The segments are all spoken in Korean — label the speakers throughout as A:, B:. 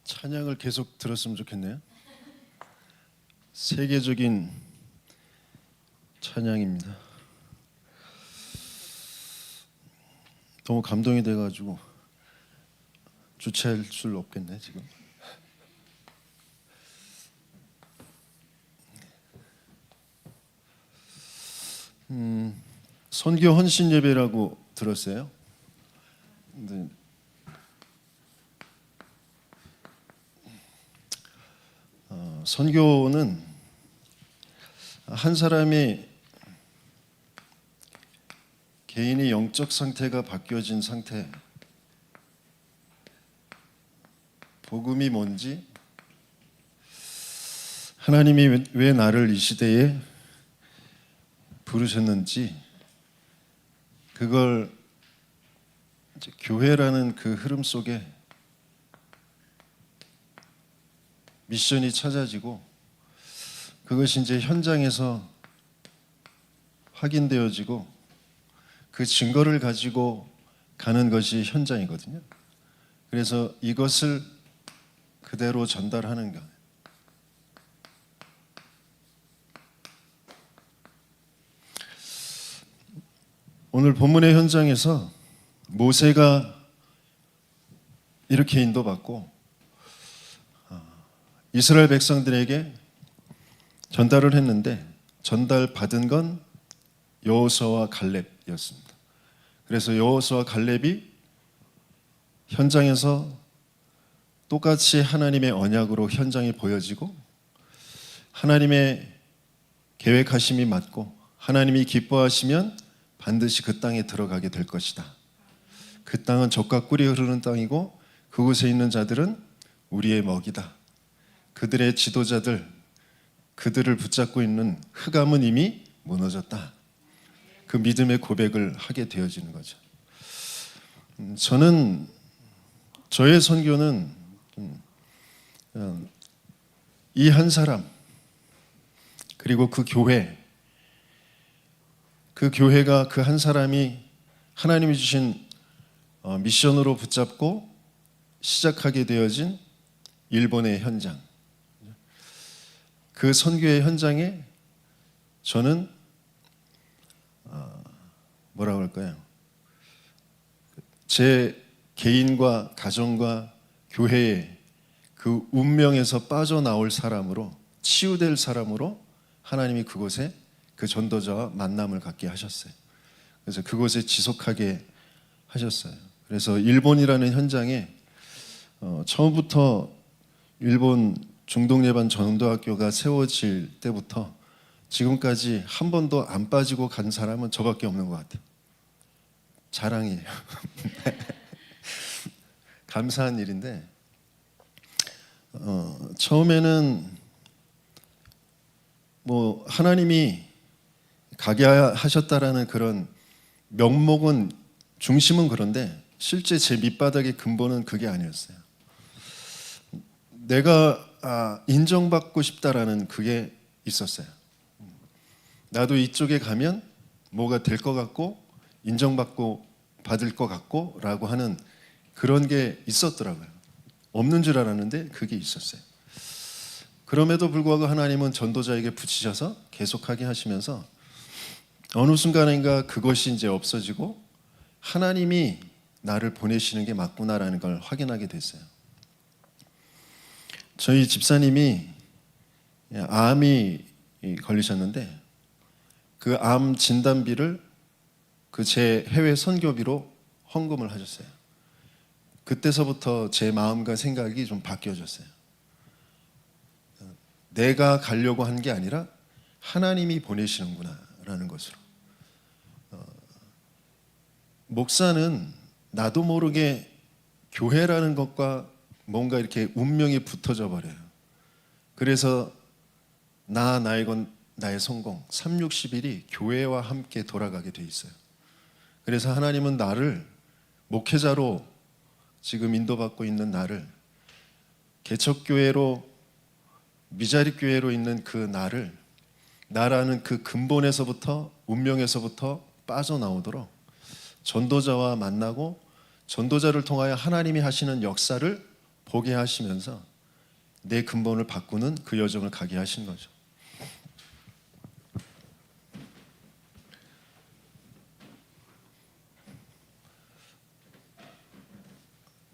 A: 찬양을 계속 들었으면 좋겠네요. 세계적인 찬양입니다. 너무 감동이 돼가지고 주체할 수 없겠네 지금. 선교 헌신 예배라고 들었어요. 근데 선교는 한 사람이 개인의 영적 상태가 바뀌어진 상태, 복음이 뭔지, 하나님이 왜 나를 이 시대에 부르셨는지, 그걸 이제 교회라는 그 흐름 속에 미션이 찾아지고 그것이 이제 현장에서 확인되어지고 그 증거를 가지고 가는 것이 현장이거든요. 그래서 이것을 그대로 전달하는 것. 오늘 본문의 현장에서 모세가 이렇게 인도받고 이스라엘 백성들에게 전달을 했는데 전달받은 건 여호수아와 갈렙이었습니다. 그래서 여호수아와 갈렙이 현장에서 똑같이 하나님의 언약으로 현장이 보여지고 하나님의 계획하심이 맞고 하나님이 기뻐하시면 반드시 그 땅에 들어가게 될 것이다. 그 땅은 젖과 꿀이 흐르는 땅이고 그곳에 있는 자들은 우리의 먹이다. 그들의 지도자들, 그들을 붙잡고 있는 흑암은 이미 무너졌다. 그 믿음의 고백을 하게 되어지는 거죠. 저는 저의 선교는 이 한 사람 그리고 그 교회가 그 한 사람이 하나님이 주신 미션으로 붙잡고 시작하게 되어진 일본의 현장, 그 선교의 현장에 저는 뭐라고 할까요? 제 개인과 가정과 교회의 그 운명에서 빠져나올 사람으로, 치유될 사람으로 하나님이 그곳에 그 전도자와 만남을 갖게 하셨어요. 그래서 그곳에 지속하게 하셨어요. 그래서 일본이라는 현장에 처음부터 일본 중동예반 전도학교가 세워질 때부터 지금까지 한 번도 안 빠지고 간 사람은 저밖에 없는 것 같아요. 자랑이에요. 감사한 일인데 처음에는 뭐 하나님이 가게 하셨다라는 그런 명목은, 중심은 그런데 실제 제 밑바닥의 근본은 그게 아니었어요. 내가 인정받고 싶다라는 그게 있었어요. 나도 이쪽에 가면 뭐가 될 것 같고 인정받고 받을 것 같고 라고 하는 그런 게 있었더라고요. 없는 줄 알았는데 그게 있었어요. 그럼에도 불구하고 하나님은 전도자에게 붙이셔서 계속하게 하시면서 어느 순간인가 그것이 이제 없어지고 하나님이 나를 보내시는 게 맞구나라는 걸 확인하게 됐어요. 저희 집사님이 암이 걸리셨는데 그 암 진단비를 그 제 해외 선교비로 헌금을 하셨어요. 그때서부터 제 마음과 생각이 좀 바뀌어졌어요. 내가 가려고 한 게 아니라 하나님이 보내시는구나라는 것으로. 목사는 나도 모르게 교회라는 것과 뭔가 이렇게 운명이 붙어져 버려요. 그래서 나의 건 나의 성공 360일이 교회와 함께 돌아가게 돼 있어요. 그래서 하나님은 나를 목회자로 지금 인도받고 있는 나를 개척교회로 미자립교회로 있는 그 나라는 그 근본에서부터 운명에서부터 빠져나오도록 전도자와 만나고 전도자를 통하여 하나님이 하시는 역사를 보게 하시면서 내 근본을 바꾸는 그 여정을 가게 하신 거죠.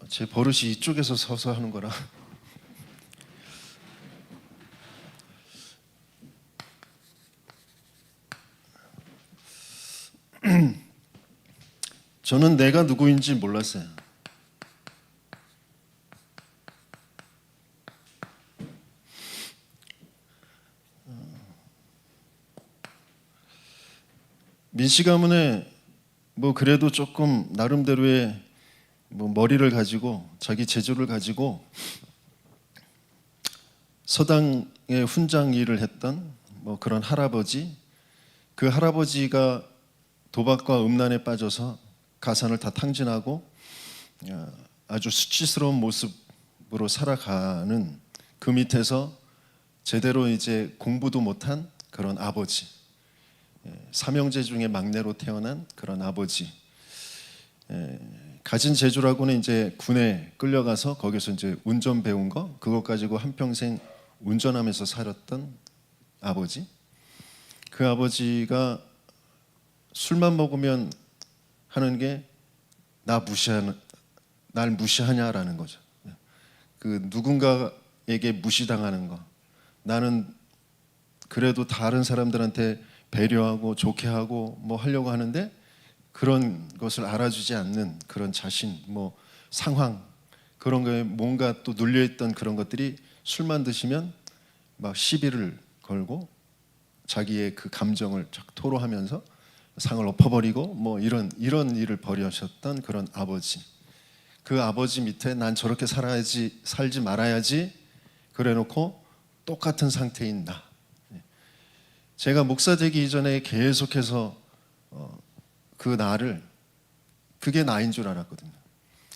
A: 제 버릇이 이쪽에서 서서 하는 거라. 저는 내가 누구인지 몰랐어요. 민씨 가문에 뭐 그래도 조금 나름대로의 뭐 머리를 가지고 자기 재주를 가지고 서당의 훈장 일을 했던 뭐 그런 할아버지, 그 할아버지가 도박과 음란에 빠져서 가산을 다 탕진하고 아주 수치스러운 모습으로 살아가는 그 밑에서 제대로 이제 공부도 못한 그런 아버지, 삼형제 중에 막내로 태어난 그런 아버지, 가진 재주라고는 이제 군에 끌려가서 거기서 이제 운전 배운 거 그것 가지고 한평생 운전하면서 살았던 아버지. 그 아버지가 술만 먹으면 하는 게 날 무시하냐라는 거죠. 그 누군가에게 무시당하는 거. 나는 그래도 다른 사람들한테 배려하고 좋게 하고 뭐 하려고 하는데 그런 것을 알아주지 않는 그런 자신, 뭐 상황 그런 거에 뭔가 또 눌려있던 그런 것들이 술만 드시면 막 시비를 걸고 자기의 그 감정을 토로하면서 상을 엎어버리고 뭐 이런 일을 벌이셨던 그런 아버지. 그 아버지 밑에 난 저렇게 살지 말아야지 그래놓고 똑같은 상태인 나. 제가 목사 되기 이전에 계속해서 그 나를 그게 나인 줄 알았거든요.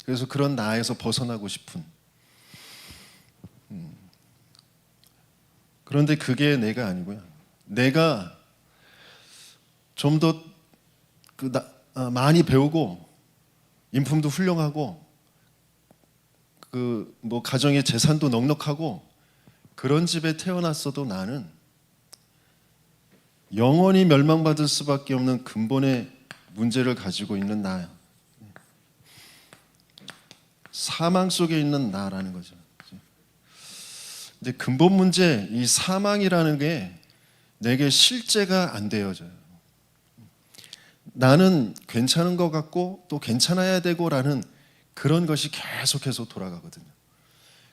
A: 그래서 그런 나에서 벗어나고 싶은. 그런데 그게 내가 아니고요. 내가 좀 더 많이 배우고 인품도 훌륭하고 그 뭐 가정의 재산도 넉넉하고 그런 집에 태어났어도 나는 영원히 멸망받을 수밖에 없는 근본의 문제를 가지고 있는 나야. 사망 속에 있는 나라는 거죠. 근데 근본 문제, 이 사망이라는 게 내게 실제가 안 되어져요. 나는 괜찮은 것 같고 또 괜찮아야 되고라는 그런 것이 계속해서 돌아가거든요.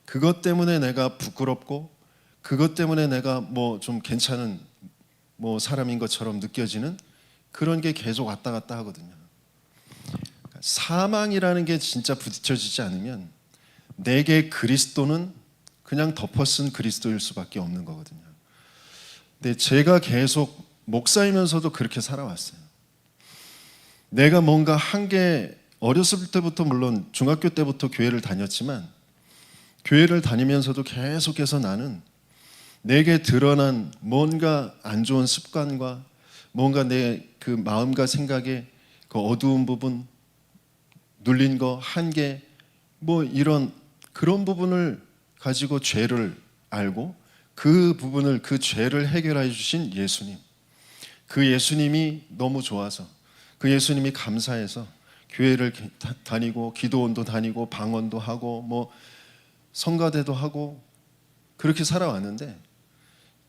A: 그것 때문에 내가 부끄럽고 그것 때문에 내가 뭐 좀 괜찮은 뭐 사람인 것처럼 느껴지는 그런 게 계속 왔다 갔다 하거든요. 사망이라는 게 진짜 부딪혀지지 않으면 내게 그리스도는 그냥 덮어쓴 그리스도일 수밖에 없는 거거든요. 근데 제가 계속 목사이면서도 그렇게 살아왔어요. 내가 뭔가 한 게 어렸을 때부터 물론 중학교 때부터 교회를 다녔지만 교회를 다니면서도 계속해서 나는 내게 드러난 뭔가 안 좋은 습관과 뭔가 내 그 마음과 생각의 그 어두운 부분, 눌린 거, 한계, 뭐 이런 그런 부분을 가지고 죄를 알고 그 부분을 그 죄를 해결해 주신 예수님, 그 예수님이 너무 좋아서 그 예수님이 감사해서 교회를 다니고 기도원도 다니고 방언도 하고 뭐 성가대도 하고 그렇게 살아왔는데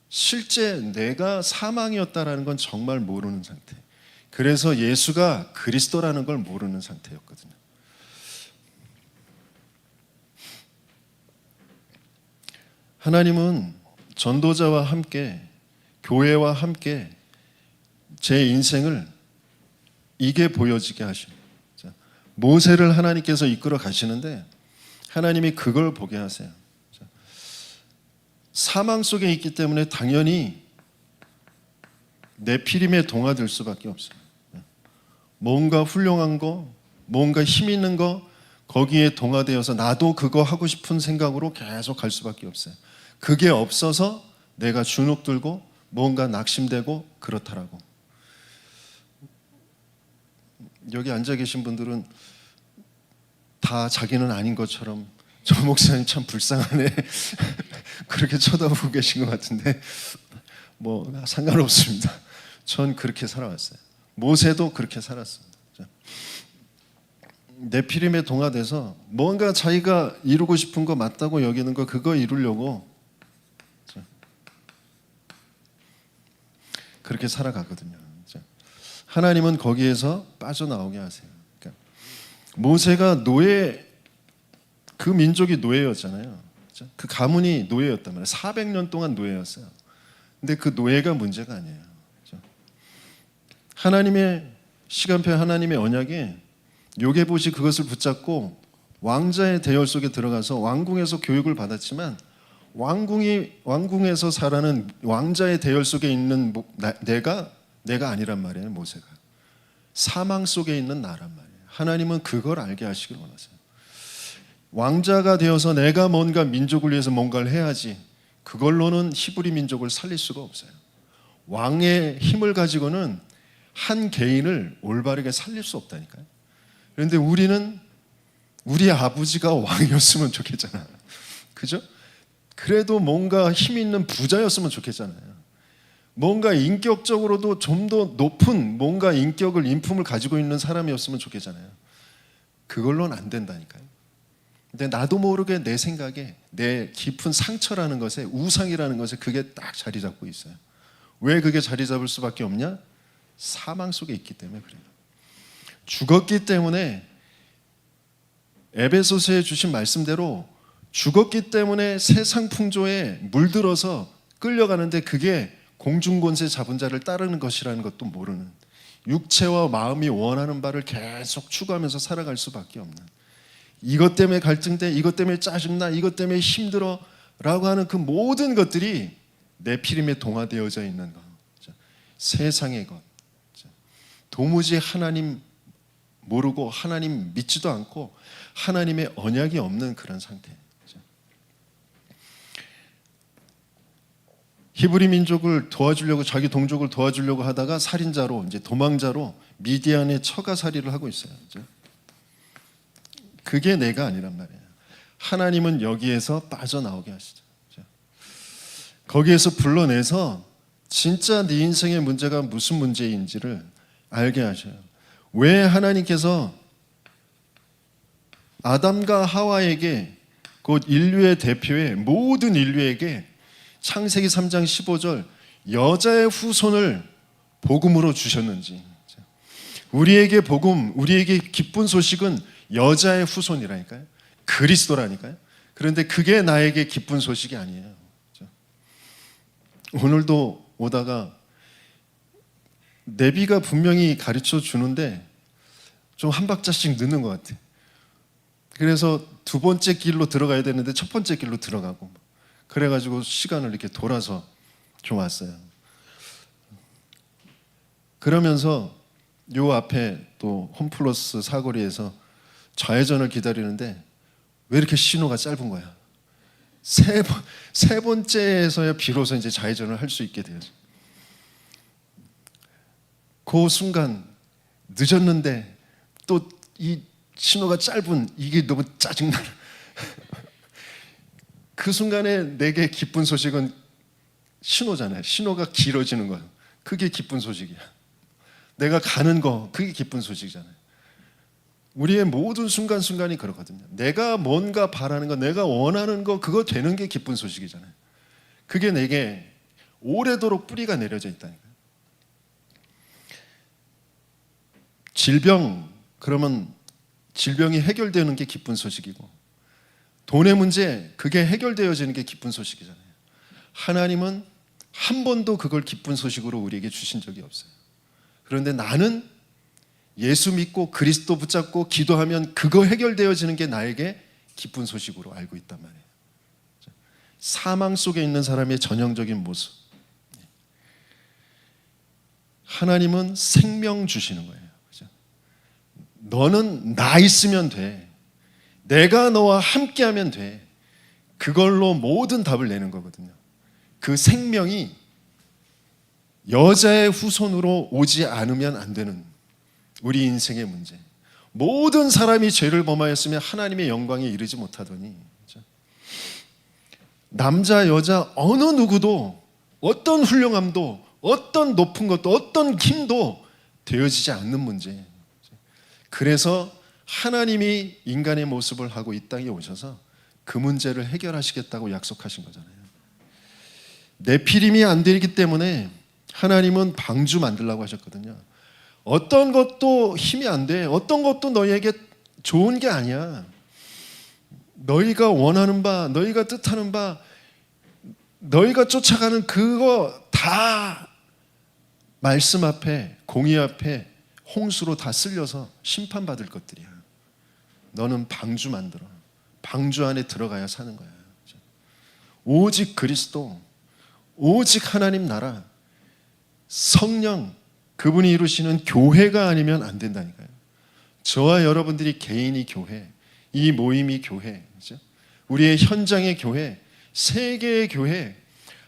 A: 실제 내가 사망이었다라는 건 정말 모르는 상태. 그래서 예수가 그리스도라는 걸 모르는 상태였거든요. 하나님은 전도자와 함께 교회와 함께 제 인생을 이게 보여지게 하시는 거예요. 모세를 하나님께서 이끌어 가시는데 하나님이 그걸 보게 하세요. 사망 속에 있기 때문에 당연히 네피림에 동화될 수밖에 없어요. 뭔가 훌륭한 거, 뭔가 힘 있는 거 거기에 동화되어서 나도 그거 하고 싶은 생각으로 계속 갈 수밖에 없어요. 그게 없어서 내가 주눅 들고 뭔가 낙심되고 그렇더라고. 여기 앉아 계신 분들은 다 자기는 아닌 것처럼 저 목사님 참 불쌍하네. 그렇게 쳐다보고 계신 것 같은데 뭐 상관없습니다. 전 그렇게 살아왔어요. 모세도 그렇게 살았습니다. 네피림에 동화돼서 뭔가 자기가 이루고 싶은 거 맞다고 여기는 거 그거 이루려고 그렇게 살아가거든요. 하나님은 거기에서 빠져나오게 하세요. 그러니까 모세가 그 민족이 노예였잖아요. 그 가문이 노예였단 말이에요. 400년 동안 노예였어요. 근데 그 노예가 문제가 아니에요. 하나님의 시간표, 하나님의 언약에 요게봇이 그것을 붙잡고 왕자의 대열 속에 들어가서 왕궁에서 교육을 받았지만 왕궁에서 살아는 왕자의 대열 속에 있는 내가 아니란 말이에요. 모세가 사망 속에 있는 나란 말이에요. 하나님은 그걸 알게 하시길 원하세요. 왕자가 되어서 내가 뭔가 민족을 위해서 뭔가를 해야지, 그걸로는 히브리 민족을 살릴 수가 없어요. 왕의 힘을 가지고는 한 개인을 올바르게 살릴 수 없다니까요. 그런데 우리는 우리 아버지가 왕이었으면 좋겠잖아요. 그죠? 그래도 뭔가 힘 있는 부자였으면 좋겠잖아요. 뭔가 인격적으로도 좀 더 높은 뭔가 인격을, 인품을 가지고 있는 사람이었으면 좋겠잖아요. 그걸로는 안 된다니까요. 근데 나도 모르게 내 생각에 내 깊은 상처라는 것에, 우상이라는 것에 그게 딱 자리 잡고 있어요. 왜 그게 자리 잡을 수밖에 없냐? 사망 속에 있기 때문에 그래요. 죽었기 때문에, 에베소서에 주신 말씀대로 죽었기 때문에 세상 풍조에 물들어서 끌려가는데, 그게 공중권세 잡은 자를 따르는 것이라는 것도 모르는, 육체와 마음이 원하는 바를 계속 추구하면서 살아갈 수밖에 없는, 이것 때문에 갈등돼, 이것 때문에 짜증나, 이것 때문에 힘들어 라고 하는 그 모든 것들이 네피림에 동화되어져 있는 것, 세상의 것, 도무지 하나님 모르고 하나님 믿지도 않고 하나님의 언약이 없는 그런 상태. 히브리 민족을 도와주려고, 자기 동족을 도와주려고 하다가 살인자로, 이제 도망자로 미디안의 처가살이를 하고 있어요. 그게 내가 아니란 말이에요. 하나님은 여기에서 빠져나오게 하시죠. 거기에서 불러내서 진짜 네 인생의 문제가 무슨 문제인지를 알게 하셔요. 왜 하나님께서 아담과 하와에게, 곧 인류의 대표의 모든 인류에게 창세기 3장 15절 여자의 후손을 복음으로 주셨는지. 우리에게 복음, 우리에게 기쁜 소식은 여자의 후손이라니까요. 그리스도라니까요. 그런데 그게 나에게 기쁜 소식이 아니에요. 오늘도 오다가 내비가 분명히 가르쳐 주는데 좀 한 박자씩 늦는 것 같아. 그래서 두 번째 길로 들어가야 되는데 첫 번째 길로 들어가고, 그래가지고 시간을 이렇게 돌아서 좀 왔어요. 그러면서 요 앞에 또 홈플러스 사거리에서 좌회전을 기다리는데 왜 이렇게 신호가 짧은 거야? 세 번째에서야 비로소 이제 좌회전을 할 수 있게 되었어요. 그 순간 늦었는데 또 이 신호가 짧은 이게 너무 짜증나는 그 순간에 내게 기쁜 소식은 신호잖아요. 신호가 길어지는 거, 그게 기쁜 소식이야. 내가 가는 거, 그게 기쁜 소식이잖아요. 우리의 모든 순간순간이 그렇거든요. 내가 뭔가 바라는 거, 내가 원하는 거, 그거 되는 게 기쁜 소식이잖아요. 그게 내게 오래도록 뿌리가 내려져 있다니까요. 질병, 그러면 질병이 해결되는 게 기쁜 소식이고, 돈의 문제, 그게 해결되어지는 게 기쁜 소식이잖아요. 하나님은 한 번도 그걸 기쁜 소식으로 우리에게 주신 적이 없어요. 그런데 나는 예수 믿고 그리스도 붙잡고 기도하면 그거 해결되어지는 게 나에게 기쁜 소식으로 알고 있단 말이에요. 사망 속에 있는 사람의 전형적인 모습. 하나님은 생명 주시는 거예요. 너는 나 있으면 돼. 내가 너와 함께하면 돼. 그걸로 모든 답을 내는 거거든요. 그 생명이 여자의 후손으로 오지 않으면 안 되는 우리 인생의 문제. 모든 사람이 죄를 범하였으면 하나님의 영광에 이르지 못하더니, 남자, 여자 어느 누구도 어떤 훌륭함도 어떤 높은 것도 어떤 힘도 되어지지 않는 문제. 그래서 하나님이 인간의 모습을 하고 이 땅에 오셔서 그 문제를 해결하시겠다고 약속하신 거잖아요. 네피림이 안 되기 때문에 하나님은 방주 만들라고 하셨거든요. 어떤 것도 힘이 안 돼. 어떤 것도 너희에게 좋은 게 아니야. 너희가 원하는 바, 너희가 뜻하는 바, 너희가 쫓아가는 그거 다 말씀 앞에, 공의 앞에 홍수로 다 쓸려서 심판받을 것들이야. 너는 방주 만들어. 방주 안에 들어가야 사는 거야. 오직 그리스도, 오직 하나님 나라, 성령, 그분이 이루시는 교회가 아니면 안 된다니까요. 저와 여러분들이 개인이 교회, 이 모임이 교회, 그렇죠? 우리의 현장의 교회, 세계의 교회,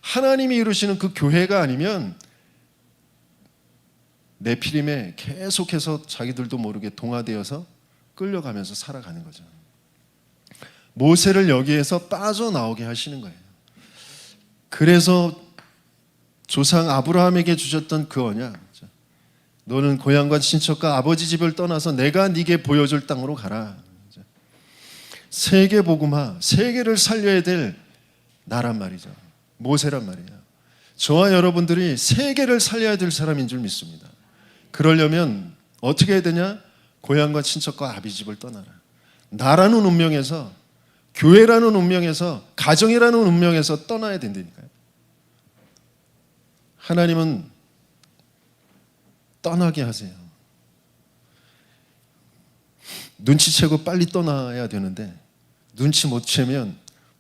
A: 하나님이 이루시는 그 교회가 아니면 네피림에 계속해서 자기들도 모르게 동화되어서 끌려가면서 살아가는 거죠. 모세를 여기에서 빠져나오게 하시는 거예요. 그래서 조상 아브라함에게 주셨던 그 언약, 너는 고향과 친척과 아버지 집을 떠나서 내가 네게 보여줄 땅으로 가라. 세계 복음화, 세계를 살려야 될 나란 말이죠. 모세란 말이에요. 저와 여러분들이 세계를 살려야 될 사람인 줄 믿습니다. 그러려면 어떻게 해야 되냐? 고향과 친척과 아비 집을 떠나라. 나라는 운명에서, 교회라는 운명에서, 가정이라는 운명에서 떠나야 된다니까요. 하나님은 떠나게 하세요. 눈치채고 빨리 떠나야 되는데 눈치 못 채면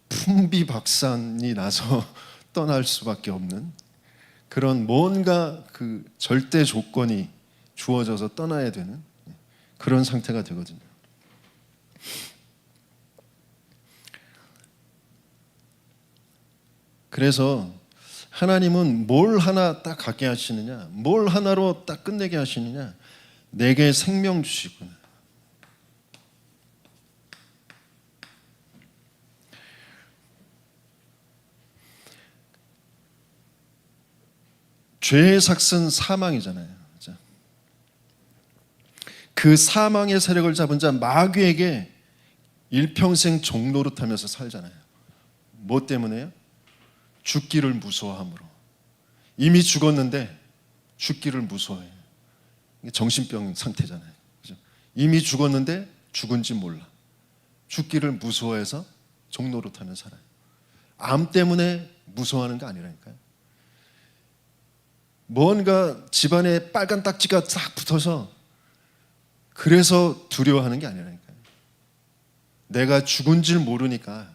A: 풍비박산이 나서 떠날 수밖에 없는 그런 뭔가 그 절대 조건이 주어져서 떠나야 되는 그런 상태가 되거든요. 그래서 하나님은 뭘 하나 딱 갖게 하시느냐, 뭘 하나로 딱 끝내게 하시느냐, 내게 생명 주시구나. 죄의 삭은 사망이잖아요. 그 사망의 세력을 잡은 자 마귀에게 일평생 종노릇하면서 살잖아요. 뭐 때문에요? 죽기를 무서워함으로. 이미 죽었는데 죽기를 무서워해요. 정신병 상태잖아요. 그죠? 이미 죽었는데 죽은지 몰라. 죽기를 무서워해서 종노릇하며 살아요. 암 때문에 무서워하는 거 아니라니까요. 뭔가 집안에 빨간 딱지가 싹 붙어서 그래서 두려워하는 게 아니라니까요. 내가 죽은 줄 모르니까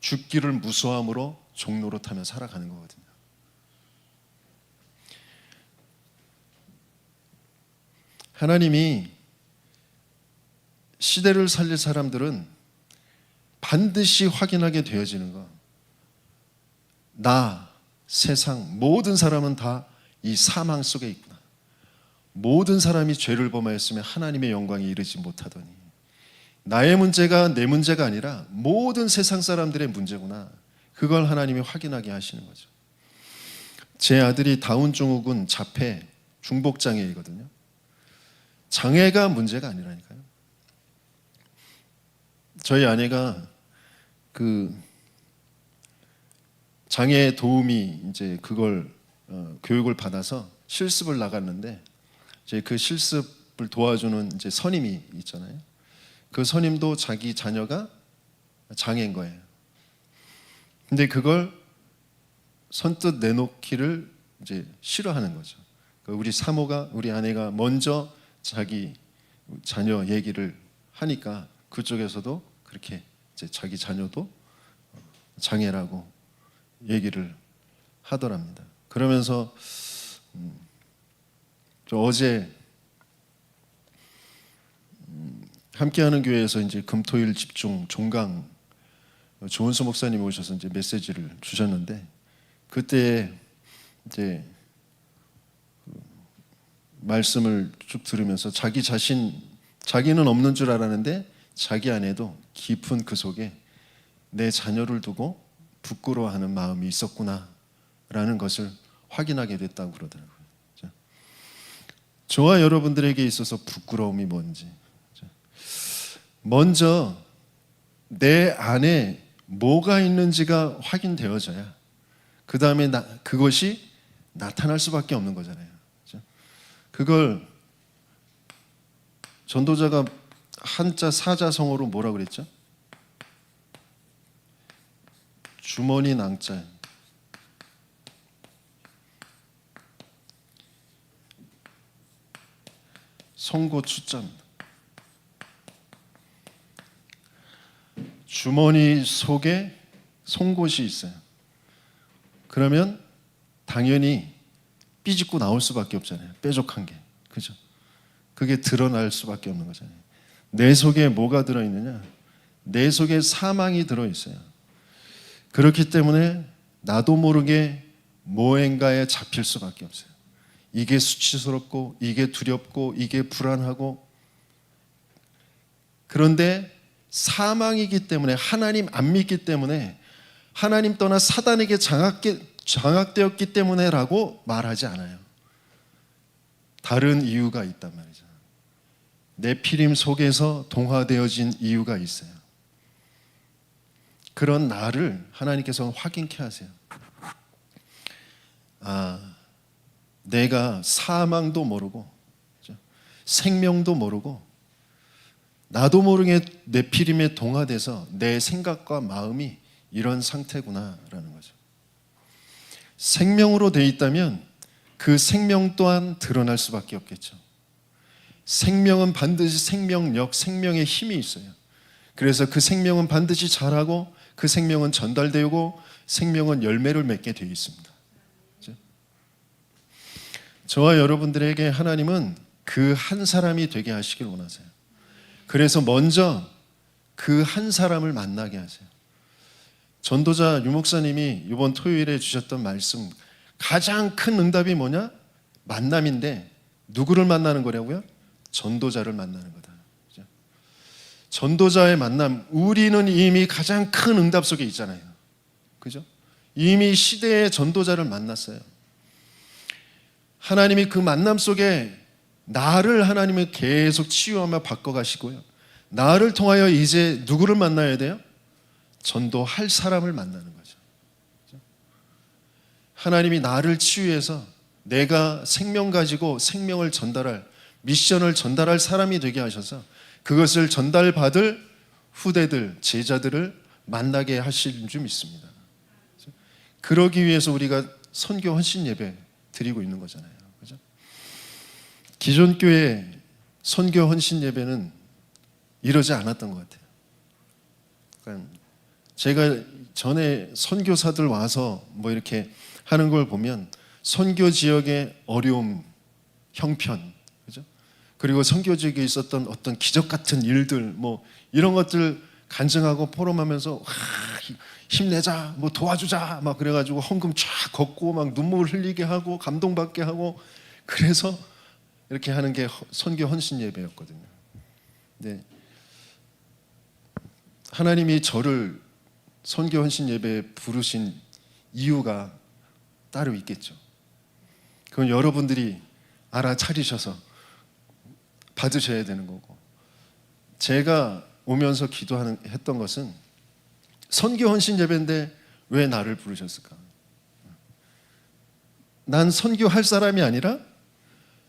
A: 죽기를 무서워함으로 종노릇하며 살아가는 거거든요. 하나님이 시대를 살릴 사람들은 반드시 확인하게 되어지는 거. 나, 세상, 모든 사람은 다 이 사망 속에 있구나. 모든 사람이 죄를 범하였으면 하나님의 영광에 이르지 못하더니 나의 문제가 내 문제가 아니라 모든 세상 사람들의 문제구나. 그걸 하나님이 확인하게 하시는 거죠. 제 아들이 다운 증후군 자폐 중복 장애이거든요. 장애가 문제가 아니라니까요. 저희 아내가 그 장애 도우미 이제 그걸 교육을 받아서 실습을 나갔는데 이제 그 실습을 도와주는 이제 선임이 있잖아요. 그 선임도 자기 자녀가 장애인 거예요. 근데 그걸 선뜻 내놓기를 이제 싫어하는 거죠. 우리 사모가, 우리 아내가 먼저 자기 자녀 얘기를 하니까 그쪽에서도 그렇게 이제 자기 자녀도 장애라고 얘기를 하더랍니다. 그러면서 어제 함께하는 교회에서 이제 금토일 집중 종강 조은수 목사님이 오셔서 이제 메시지를 주셨는데 그때 이제 말씀을 쭉 들으면서 자기는 없는 줄 알았는데 자기 안에도 깊은 그 속에 내 자녀를 두고 부끄러워하는 마음이 있었구나라는 것을 확인하게 됐다고 그러더라고요. 저와 여러분들에게 있어서 부끄러움이 뭔지, 먼저 내 안에 뭐가 있는지가 확인되어져야 그 다음에 그것이 나타날 수밖에 없는 거잖아요. 그걸 전도자가 한자 사자성어로 뭐라 그랬죠? 주머니 낭자. 송곳 추자입니다. 주머니 속에 송곳이 있어요. 그러면 당연히 삐집고 나올 수밖에 없잖아요. 뾰족한 게. 그죠? 그게 드러날 수밖에 없는 거잖아요. 내 속에 뭐가 들어있느냐? 내 속에 사망이 들어있어요. 그렇기 때문에 나도 모르게 뭐인가에 잡힐 수밖에 없어요. 이게 수치스럽고, 이게 두렵고, 이게 불안하고. 그런데 사망이기 때문에, 하나님 안 믿기 때문에, 하나님 떠나 사단에게 장악되었기 때문에라고 말하지 않아요. 다른 이유가 있단 말이죠. 네피림 속에서 동화되어진 이유가 있어요. 그런 나를 하나님께서 확인케 하세요. 내가 사망도 모르고 생명도 모르고 나도 모르게 네피림에 동화돼서 내 생각과 마음이 이런 상태구나라는 거죠. 생명으로 돼 있다면 그 생명 또한 드러날 수밖에 없겠죠. 생명은 반드시 생명력, 생명의 힘이 있어요. 그래서 그 생명은 반드시 자라고 그 생명은 전달되고 생명은 열매를 맺게 되어 있습니다. 저와 여러분들에게 하나님은 그 한 사람이 되게 하시길 원하세요. 그래서 먼저 그 한 사람을 만나게 하세요. 전도자 유 목사님이 이번 토요일에 주셨던 말씀, 가장 큰 응답이 뭐냐? 만남인데 누구를 만나는 거냐고요? 전도자를 만나는 거다. 전도자의 만남, 우리는 이미 가장 큰 응답 속에 있잖아요. 그죠? 이미 시대의 전도자를 만났어요. 하나님이 그 만남 속에 나를 하나님이 계속 치유하며 바꿔가시고요. 나를 통하여 이제 누구를 만나야 돼요? 전도할 사람을 만나는 거죠. 하나님이 나를 치유해서 내가 생명 가지고 생명을 전달할, 미션을 전달할 사람이 되게 하셔서 그것을 전달받을 후대들, 제자들을 만나게 하실 줄 믿습니다. 그러기 위해서 우리가 선교 헌신 예배 드리고 있는 거잖아요. 그죠? 기존 교회 선교 헌신 예배는 이러지 않았던 것 같아요. 그러니까 제가 전에 선교사들 와서 뭐 이렇게 하는 걸 보면 선교 지역의 어려움, 형편, 그죠? 그리고 선교 지역에 있었던 어떤 기적 같은 일들, 뭐 이런 것들 간증하고 포럼하면서 힘내자, 뭐 도와주자, 막 그래가지고 헌금 쫙 걷고 막 눈물 흘리게 하고 감동받게 하고, 그래서 이렇게 하는 게 선교 헌신 예배였거든요. 네. 하나님이 저를 선교 헌신 예배에 부르신 이유가 따로 있겠죠. 그건 여러분들이 알아차리셔서 받으셔야 되는 거고, 제가 오면서 했던 것은 선교 헌신 예배인데 왜 나를 부르셨을까? 난 선교할 사람이 아니라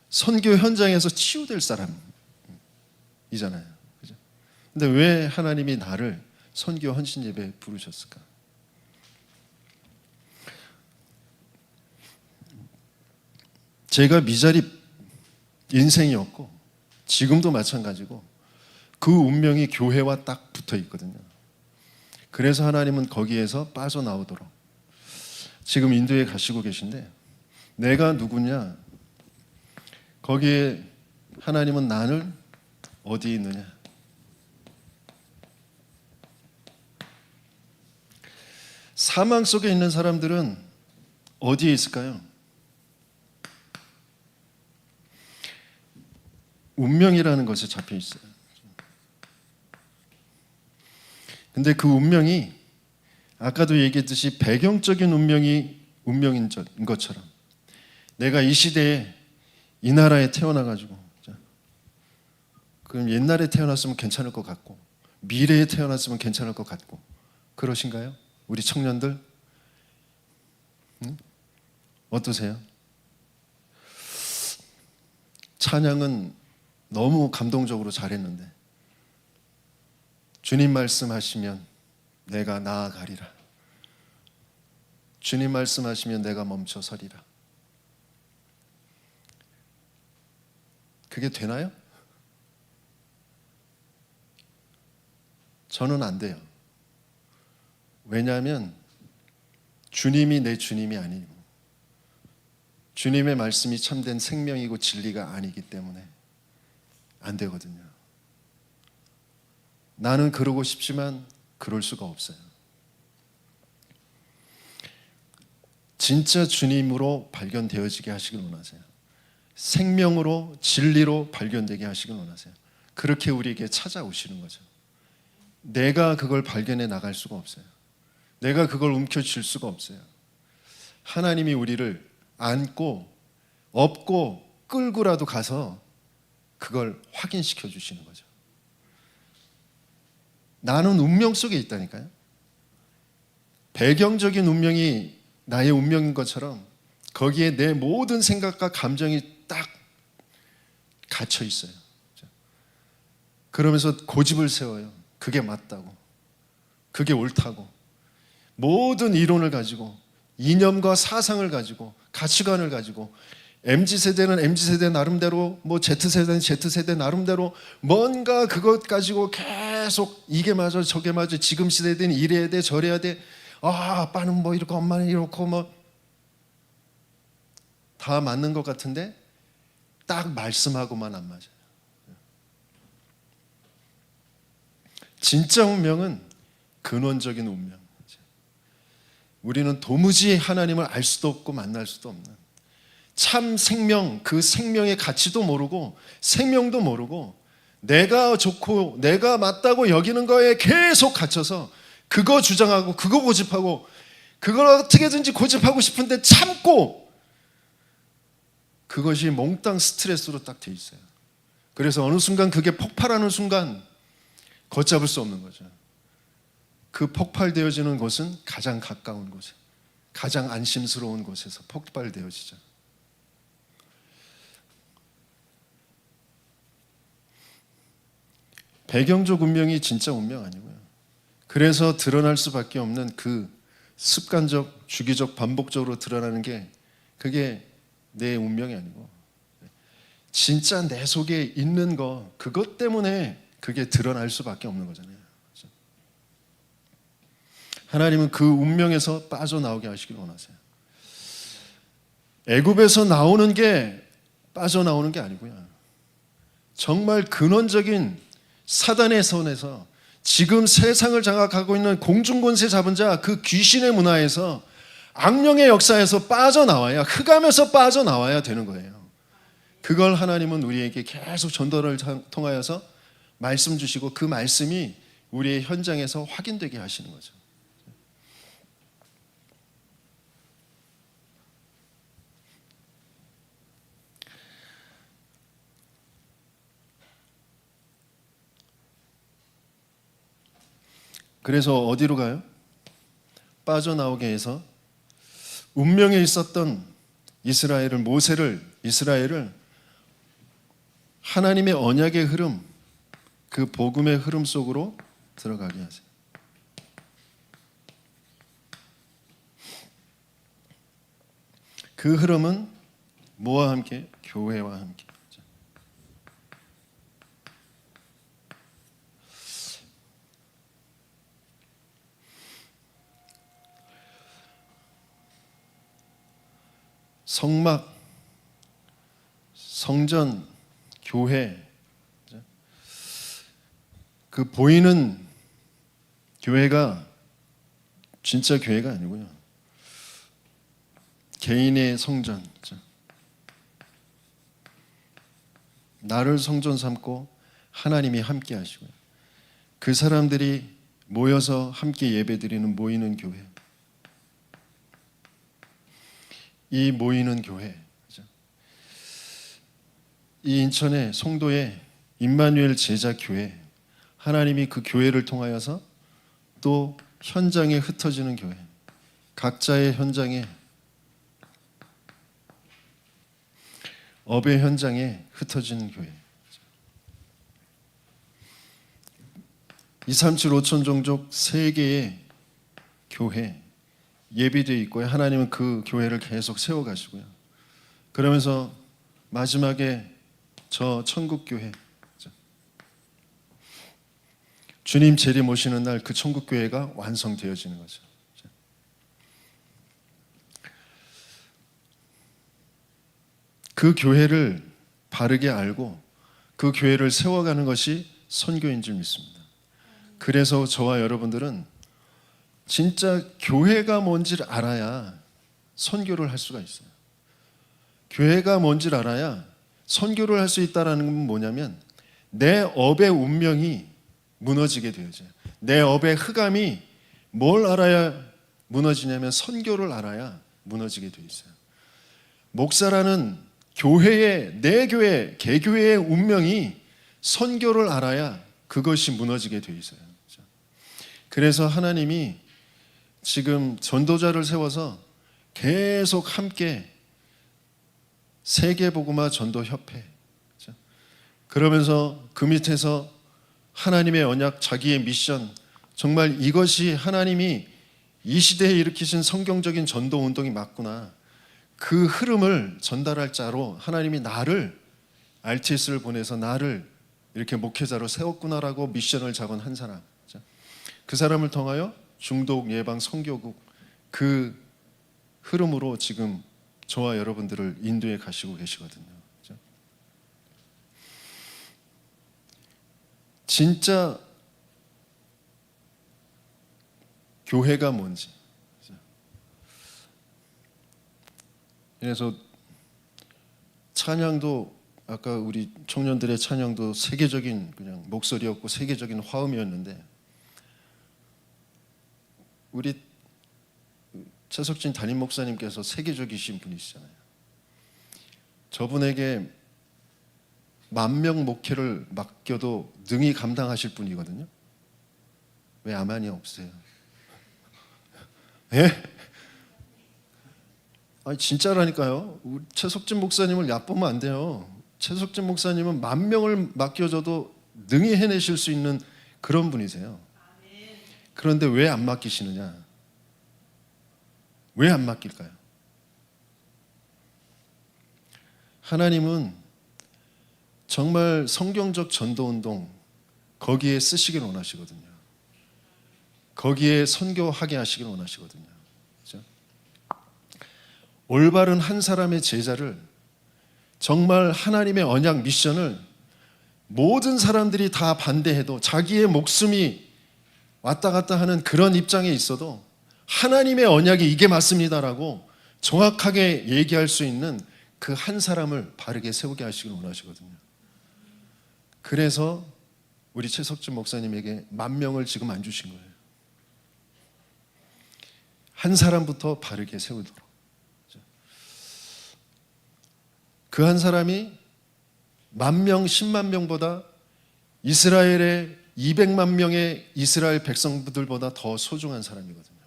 A: 선교 현장에서 치유될 사람이잖아요. 그죠? 근데 왜 하나님이 나를 선교 헌신 예배에 부르셨을까? 제가 미자립 인생이었고 지금도 마찬가지고 그 운명이 교회와 딱 붙어 있거든요. 그래서 하나님은 거기에서 빠져나오도록 지금 인도에 가시고 계신데, 내가 누구냐? 거기에 하나님은 나를 어디에 있느냐? 사망 속에 있는 사람들은 어디에 있을까요? 운명이라는 것에 잡혀 있어요. 근데 그 운명이 아까도 얘기했듯이 배경적인 운명인 것처럼 내가 이 시대에 이 나라에 태어나가지고, 그럼 옛날에 태어났으면 괜찮을 것 같고 미래에 태어났으면 괜찮을 것 같고, 그러신가요? 우리 청년들? 어떠세요? 찬양은 너무 감동적으로 잘했는데 주님 말씀하시면 내가 나아가리라. 주님 말씀하시면 내가 멈춰 서리라. 그게 되나요? 저는 안 돼요. 왜냐하면 주님이 내 주님이 아니고 주님의 말씀이 참된 생명이고 진리가 아니기 때문에 안 되거든요. 나는 그러고 싶지만 그럴 수가 없어요. 진짜 주님으로 발견되어지게 하시길 원하세요. 생명으로 진리로 발견되게 하시길 원하세요. 그렇게 우리에게 찾아오시는 거죠. 내가 그걸 발견해 나갈 수가 없어요. 내가 그걸 움켜쥘 수가 없어요. 하나님이 우리를 안고 업고 끌고라도 가서 그걸 확인시켜 주시는 거죠. 나는 운명 속에 있다니까요. 배경적인 운명이 나의 운명인 것처럼 거기에 내 모든 생각과 감정이 딱 갇혀 있어요. 그러면서 고집을 세워요. 그게 맞다고, 그게 옳다고, 모든 이론을 가지고 이념과 사상을 가지고 가치관을 가지고 MZ세대는 MZ세대 나름대로, 뭐 Z세대는 Z세대 나름대로 뭔가 그것 가지고 계속 이게 맞아 저게 맞아, 지금 시대는 이래야 돼 저래야 돼, 아빠는 뭐 이렇고 엄마는 이렇고, 뭐 다 맞는 것 같은데 딱 말씀하고만 안 맞아요. 진짜 운명은 근원적인 운명. 우리는 도무지 하나님을 알 수도 없고 만날 수도 없는 참 생명, 그 생명의 가치도 모르고 생명도 모르고 내가 좋고 내가 맞다고 여기는 거에 계속 갇혀서 그거 주장하고 그거 고집하고 그걸 어떻게든지 고집하고 싶은데 참고, 그것이 몽땅 스트레스로 딱 돼 있어요. 그래서 어느 순간 그게 폭발하는 순간 걷잡을 수 없는 거죠. 그 폭발되어지는 곳은 가장 가까운 곳에, 가장 안심스러운 곳에서 폭발되어지죠. 배경적 운명이 진짜 운명 아니고요. 그래서 드러날 수밖에 없는 그 습관적, 주기적, 반복적으로 드러나는 게 그게 내 운명이 아니고 진짜 내 속에 있는 거, 그것 때문에 그게 드러날 수밖에 없는 거잖아요. 하나님은 그 운명에서 빠져나오게 하시길 원하세요. 애굽에서 나오는 게 빠져나오는 게 아니고요. 정말 근원적인 사단의 손에서 지금 세상을 장악하고 있는 공중권세 잡은 자, 그 귀신의 문화에서 악령의 역사에서 빠져나와야, 흑암에서 빠져나와야 되는 거예요. 그걸 하나님은 우리에게 계속 전도를 통하여서 말씀 주시고 그 말씀이 우리의 현장에서 확인되게 하시는 거죠. 그래서 어디로 가요? 빠져나오게 해서 운명에 있었던 이스라엘을 하나님의 언약의 흐름, 그 복음의 흐름 속으로 들어가게 하세요. 그 흐름은 뭐와 함께? 교회와 함께. 성막, 성전, 교회, 그 보이는 교회가 진짜 교회가 아니고요. 개인의 성전, 나를 성전 삼고 하나님이 함께 하시고요. 그 사람들이 모여서 함께 예배드리는 모이는 교회. 이 모이는 교회, 이 인천의 송도의 임마누엘 제자교회, 하나님이 그 교회를 통하여서 또 현장에 흩어지는 교회, 각자의 현장에, 업의 현장에 흩어지는 교회. 237 5천 종족 세 개의 교회 예비되어 있고요. 하나님은 그 교회를 계속 세워가시고요. 그러면서 마지막에 저 천국교회, 주님 재림 오시는 날 그 천국교회가 완성되어지는 거죠. 그 교회를 바르게 알고 그 교회를 세워가는 것이 선교인 줄 믿습니다. 그래서 저와 여러분들은 진짜 교회가 뭔지를 알아야 선교를 할 수가 있어요. 교회가 뭔지를 알아야 선교를 할 수 있다는 건 뭐냐면 내 업의 운명이 무너지게 되어져요. 내 업의 흑암이 뭘 알아야 무너지냐면 선교를 알아야 무너지게 되어 있어요. 목사라는 교회의, 내 교회, 개교회의 운명이 선교를 알아야 그것이 무너지게 되어 있어요. 그래서 하나님이 지금 전도자를 세워서 계속 함께 세계복음화 전도협회, 그러면서 그 밑에서 하나님의 언약, 자기의 미션, 정말 이것이 하나님이 이 시대에 일으키신 성경적인 전도 운동이 맞구나, 그 흐름을 전달할 자로 하나님이 나를, RTS를 보내서 나를 이렇게 목회자로 세웠구나라고 미션을 잡은 한 사람, 그 사람을 통하여 중독 예방 선교국, 그 흐름으로 지금 저와 여러분들을 인도해 가시고 계시거든요. 진짜 교회가 뭔지. 그래서 찬양도 아까 우리 청년들의 찬양도 세계적인 그냥 목소리였고 세계적인 화음이었는데, 우리 최석진 담임 목사님께서 세계적이신 분이시잖아요. 저분에게 10,000명 목회를 맡겨도 능히 감당하실 분이거든요. 왜 아만이 없어요? 예? 아니 진짜라니까요. 우리 최석진 목사님을 얕보면 안 돼요. 최석진 목사님은 10,000명을 맡겨줘도 능히 해내실 수 있는 그런 분이세요. 그런데 왜 안 맡기시느냐? 왜 안 맡길까요? 하나님은 정말 성경적 전도운동 거기에 쓰시길 원하시거든요. 거기에 선교하게 하시길 원하시거든요. 그렇죠? 올바른 한 사람의 제자를, 정말 하나님의 언약 미션을 모든 사람들이 다 반대해도 자기의 목숨이 왔다 갔다 하는 그런 입장에 있어도 하나님의 언약이 이게 맞습니다라고 정확하게 얘기할 수 있는 그 한 사람을 바르게 세우게 하시길 원하시거든요. 그래서 우리 최석준 목사님에게 10,000명을 지금 안 주신 거예요. 한 사람부터 바르게 세우도록. 그 한 사람이 10,000명, 10만 명보다 이스라엘의 200만 명의 이스라엘 백성들보다 더 소중한 사람이거든요.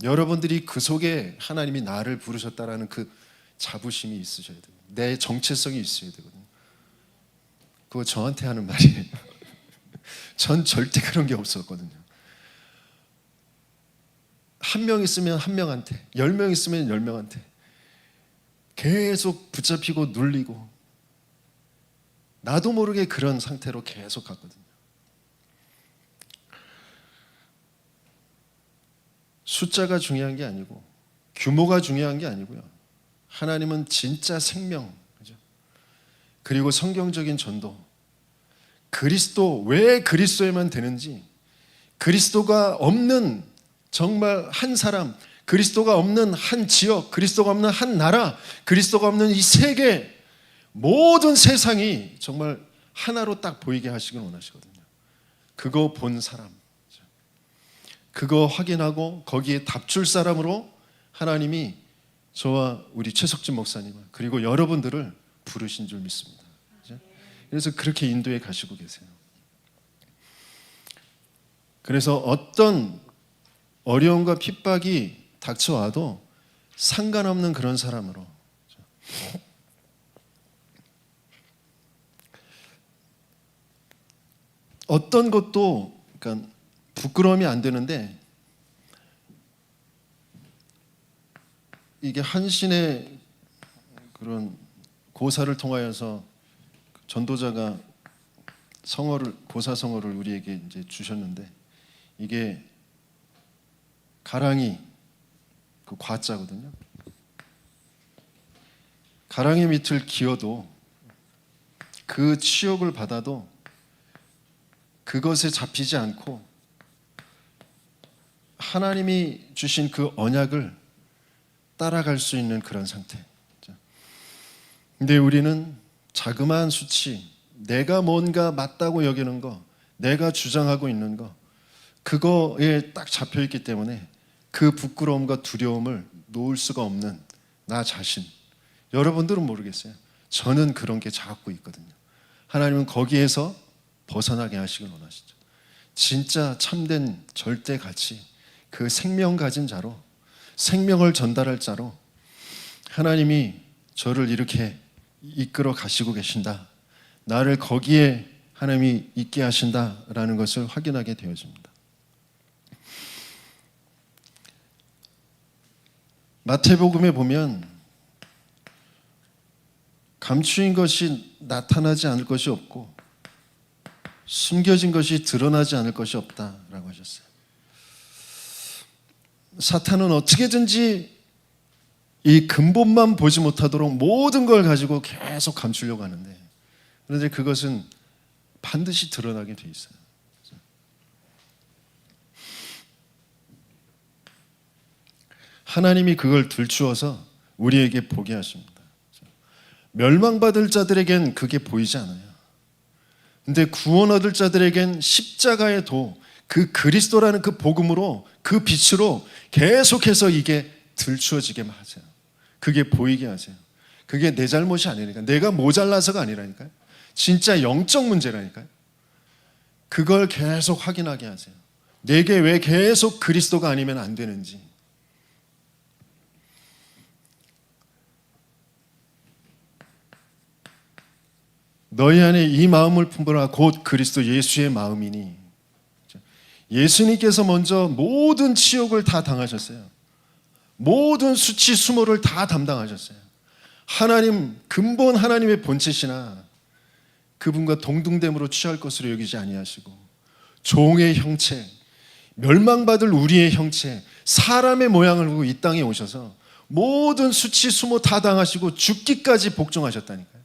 A: 여러분들이 그 속에 하나님이 나를 부르셨다라는 그 자부심이 있으셔야 돼요. 내 정체성이 있어야 되거든요. 그거 저한테 하는 말이에요. 전 절대 그런 게 없었거든요. 1명 있으면 1명한테, 10명 있으면 10명한테 계속 붙잡히고 눌리고, 나도 모르게 그런 상태로 계속 갔거든요. 숫자가 중요한 게 아니고 규모가 중요한 게 아니고요. 하나님은 진짜 생명, 그죠? 그리고 성경적인 전도, 그리스도, 왜 그리스도에만 되는지, 그리스도가 없는 정말 한 사람, 그리스도가 없는 한 지역, 그리스도가 없는 한 나라, 그리스도가 없는 이 세계, 모든 세상이 정말 하나로 딱 보이게 하시길 원하시거든요. 그거 본 사람, 그거 확인하고 거기에 답줄 사람으로 하나님이 저와 우리 최석진 목사님을 그리고 여러분들을 부르신 줄 믿습니다. 그래서 그렇게 인도에 가시고 계세요. 그래서 어떤 어려움과 핍박이 닥쳐와도 상관없는 그런 사람으로, 어떤 것도 그러니까 부끄러움이 안 되는데, 이게 한신의 그런 고사를 통하여서 전도자가 성어를, 고사 성어를 우리에게 이제 주셨는데, 이게 가랑이 그 과자거든요. 가랑이 밑을 기어도 그 치욕을 받아도 그것에 잡히지 않고 하나님이 주신 그 언약을 따라갈 수 있는 그런 상태. 근데 우리는 자그마한 수치, 내가 뭔가 맞다고 여기는 거, 내가 주장하고 있는 거, 그거에 딱 잡혀있기 때문에 그 부끄러움과 두려움을 놓을 수가 없는 나 자신. 여러분들은 모르겠어요. 저는 그런 게 자꾸 있거든요. 하나님은 거기에서 벗어나게 하시길 원하시죠. 진짜 참된 절대 가치, 그 생명 가진 자로, 생명을 전달할 자로 하나님이 저를 이렇게 이끌어 가시고 계신다, 나를 거기에 하나님이 있게 하신다라는 것을 확인하게 되어집니다. 마태복음에 보면 감추인 것이 나타나지 않을 것이 없고 숨겨진 것이 드러나지 않을 것이 없다라고 하셨어요. 사탄은 어떻게든지 이 근본만 보지 못하도록 모든 걸 가지고 계속 감추려고 하는데, 그런데 그것은 반드시 드러나게 돼 있어요. 하나님이 그걸 들추어서 우리에게 보게 하십니다. 멸망받을 자들에겐 그게 보이지 않아요. 근데 구원 얻을 자들에겐 십자가의 도, 그 그리스도라는 그 복음으로, 그 빛으로 계속해서 이게 들추어지게 하세요. 그게 보이게 하세요. 그게 내 잘못이 아니니까, 내가 모자라서가 아니라니까요. 진짜 영적 문제라니까요. 그걸 계속 확인하게 하세요. 내게 왜 계속 그리스도가 아니면 안 되는지. 너희 안에 이 마음을 품으라 곧 그리스도 예수의 마음이니. 예수님께서 먼저 모든 치욕을 다 당하셨어요. 모든 수치 수모를 다 담당하셨어요. 하나님, 근본 하나님의 본체시나 그분과 동등됨으로 취할 것으로 여기지 아니하시고, 종의 형체, 멸망받을 우리의 형체, 사람의 모양을 보고 이 땅에 오셔서 모든 수치 수모 다 당하시고 죽기까지 복종하셨다니까요.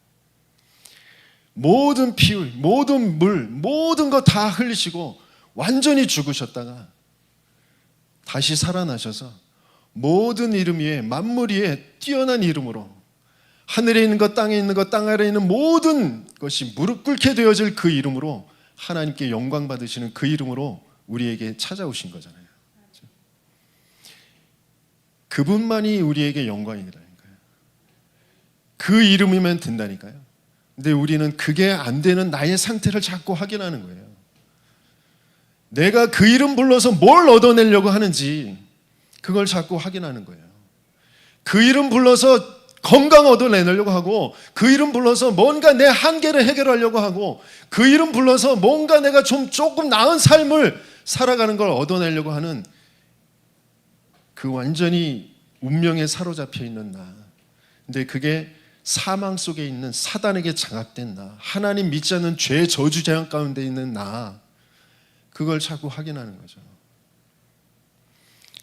A: 모든 피, 모든 물, 모든 거 다 흘리시고 완전히 죽으셨다가 다시 살아나셔서 모든 이름 위에, 만물 위에 뛰어난 이름으로 하늘에 있는 것, 땅에 있는 것, 땅 아래에 있는 모든 것이 무릎 꿇게 되어질 그 이름으로, 하나님께 영광 받으시는 그 이름으로 우리에게 찾아오신 거잖아요. 그분만이 우리에게 영광이라니까요. 그 이름이면 된다니까요. 근데 우리는 그게 안 되는 나의 상태를 자꾸 확인하는 거예요. 내가 그 이름 불러서 뭘 얻어내려고 하는지 그걸 자꾸 확인하는 거예요. 그 이름 불러서 건강 얻어내려고 하고, 그 이름 불러서 뭔가 내 한계를 해결하려고 하고, 그 이름 불러서 뭔가 내가 좀 조금 나은 삶을 살아가는 걸 얻어내려고 하는 그 완전히 운명에 사로잡혀 있는 나. 근데 그게 사망 속에 있는 사단에게 장악된 나, 하나님 믿지 않는 죄 저주 재앙 가운데 있는 나, 그걸 자꾸 확인하는 거죠.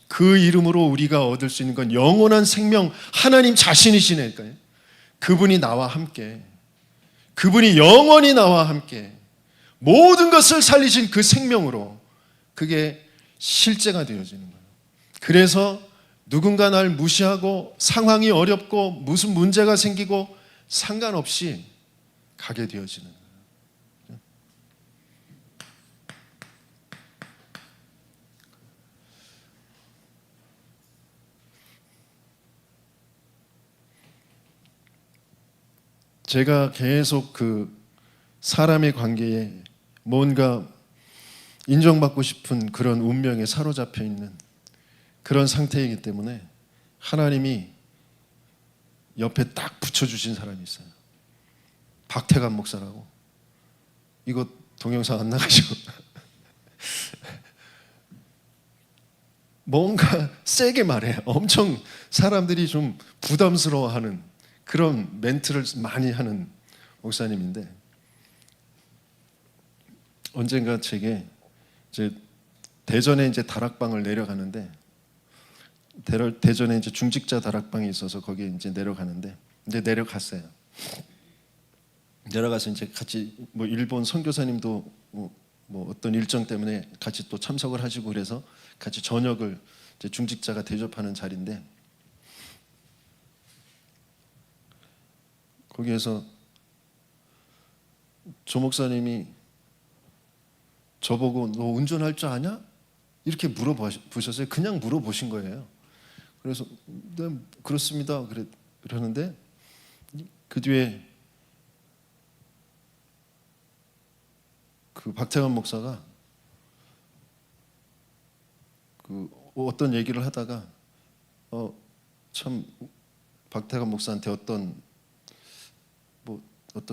A: 그 이름으로 우리가 얻을 수 있는 건 영원한 생명, 하나님 자신이시니까요. 그분이 나와 함께, 그분이 영원히 나와 함께 모든 것을 살리신 그 생명으로 그게 실제가 되어지는 거예요. 그래서 누군가 날 무시하고 상황이 어렵고 무슨 문제가 생기고 상관없이 가게 되어지는 거예요. 제가 계속 그 사람의 관계에 뭔가 인정받고 싶은 그런 운명에 사로잡혀 있는 그런 상태이기 때문에 하나님이 옆에 딱 붙여주신 사람이 있어요. 박태감 목사라고. 이거 동영상 안 나가시고 뭔가 세게 말해요. 엄청 사람들이 좀 부담스러워하는 그런 멘트를 많이 하는 목사님인데, 언젠가 제게 이제 대전에 이제 다락방을 내려가는데, 대전에 이제 중직자 다락방이 있어서 거기에 이제 내려가는데, 이제 내려갔어요. 내려가서 이제 같이 뭐 일본 선교사님도 뭐 어떤 일정 때문에 같이 또 참석을 하시고 그래서 같이 저녁을 이제 중직자가 대접하는 자리인데, 거기에서 조 목사님이 저보고 너 운전할 줄 아냐? 이렇게 물어보셨어요. 그냥 물어보신 거예요. 그래서 네, 그렇습니다. 그러는데 그 뒤에 그 박태환 목사가 그 어떤 얘기를 하다가 참 박태환 목사한테 어떤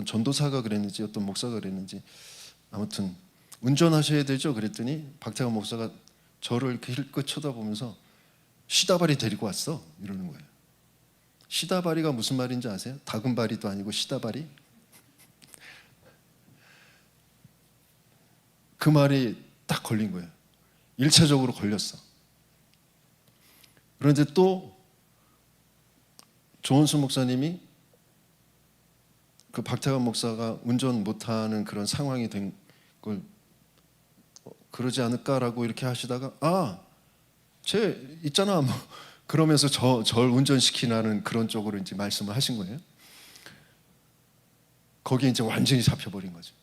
A: 전도사가 그랬는지 어떤 목사가 그랬는지 아무튼 운전하셔야 되죠. 그랬더니 박태환 목사가 저를 이렇게 힐끗 쳐다보면서 시다발이 데리고 왔어 이러는 거예요. 시다발이가 무슨 말인지 아세요? 다금바리도 아니고 시다발이. 그 말이 딱 걸린 거예요. 1차적으로 걸렸어. 그런데 또 조원수 목사님이 그 박태환 목사가 운전 못하는 그런 상황이 된 걸 그러지 않을까라고 이렇게 하시다가 쟤 있잖아 뭐 그러면서 절 운전시키라는 그런 쪽으로 이제 말씀을 하신 거예요. 거기에 이제 완전히 잡혀버린 거죠.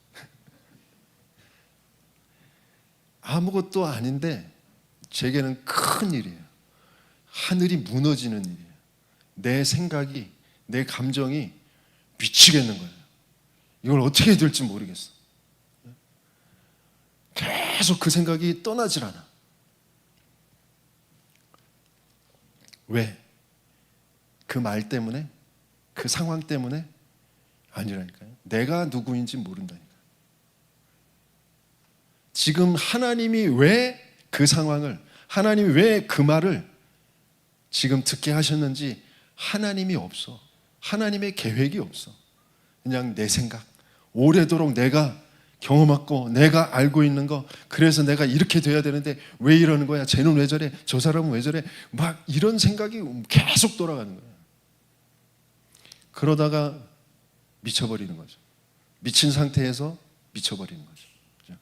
A: 아무것도 아닌데 제게는 큰 일이에요. 하늘이 무너지는 일이에요. 내 생각이, 내 감정이 미치겠는 거예요. 이걸 어떻게 해야 될지 모르겠어. 계속 그 생각이 떠나질 않아. 왜? 그 말 때문에? 그 상황 때문에? 아니라니까요. 내가 누구인지 모른다니까요. 지금 하나님이 왜 그 상황을, 하나님이 왜 그 말을 지금 듣게 하셨는지 하나님이 없어. 하나님의 계획이 없어. 그냥 내 생각, 오래도록 내가 경험했고 내가 알고 있는 거, 그래서 내가 이렇게 돼야 되는데 왜 이러는 거야? 쟤는 왜 저래? 저 사람은 왜 저래? 막 이런 생각이 계속 돌아가는 거야. 그러다가 미쳐버리는 거죠. 미친 상태에서 미쳐버리는 거죠. 그죠?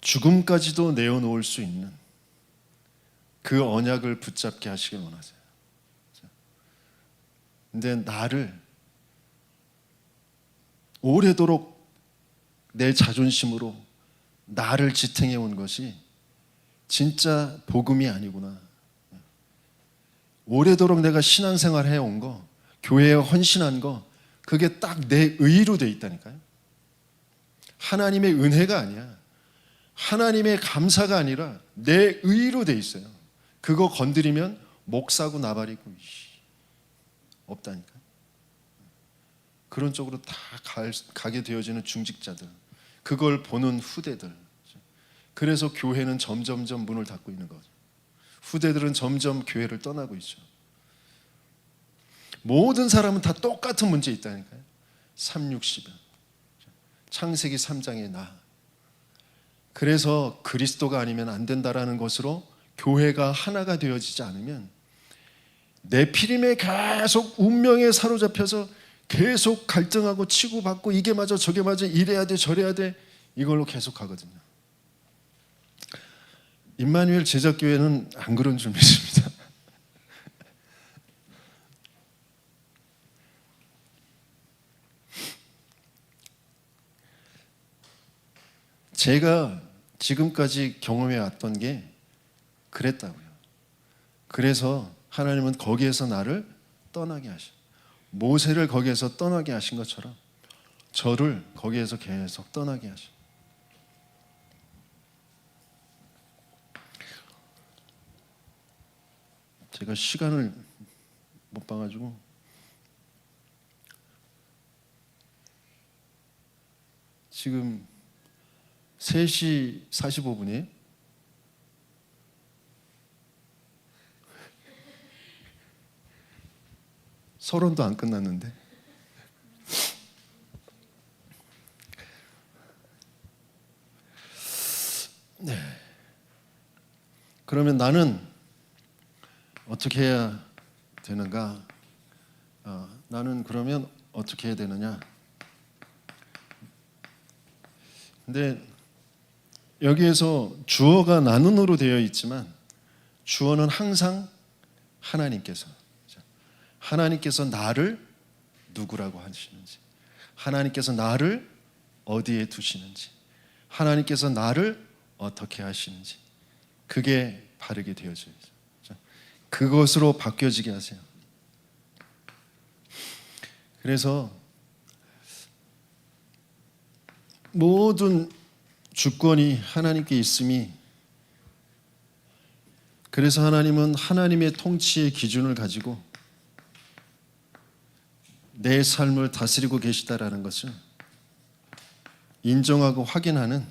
A: 죽음까지도 내어놓을 수 있는 그 언약을 붙잡게 하시길 원하세요. 근데 나를 오래도록 내 자존심으로 나를 지탱해 온 것이 진짜 복음이 아니구나. 오래도록 내가 신앙생활 해온 거, 교회에 헌신한 거, 그게 딱 내 의로 돼 있다니까요. 하나님의 은혜가 아니야. 하나님의 감사가 아니라 내 의로 돼 있어요. 그거 건드리면 목사고 나발이고 없다니까. 그런 쪽으로 다 가게 되어지는 중직자들, 그걸 보는 후대들. 그래서 교회는 점점점 문을 닫고 있는 거죠. 후대들은 점점 교회를 떠나고 있죠. 모든 사람은 다 똑같은 문제에 있다니까요. 360은 창세기 3장의 나. 그래서 그리스도가 아니면 안 된다라는 것으로 교회가 하나가 되어지지 않으면 네피림에 계속 운명에 사로잡혀서 계속 갈등하고 치고받고 이게 맞아 저게 맞아 이래야 돼 저래야 돼 이걸로 계속 가거든요. 임마누엘 제자교회는 안 그런 줄 믿습니다. 제가 지금까지 경험해 왔던 게 그랬다고요. 그래서 하나님은 거기에서 나를 떠나게 하셔. 모세를 거기에서 떠나게 하신 것처럼 저를 거기에서 계속 떠나게 하셔. 제가 시간을 못 봐가지고 지금 3시 45분이에요. 서론도 안 끝났는데. 네. 그러면 나는 어떻게 해야 되는가? 나는 그러면 어떻게 해야 되느냐? 근데 여기에서 주어가 나는으로 되어 있지만 주어는 항상 하나님께서 나를 누구라고 하시는지, 하나님께서 나를 어디에 두시는지, 하나님께서 나를 어떻게 하시는지, 그게 바르게 되어져요. 그것으로 바뀌어지게 하세요. 그래서 모든 주권이 하나님께 있음이, 그래서 하나님은 하나님의 통치의 기준을 가지고 내 삶을 다스리고 계시다라는 것을 인정하고 확인하는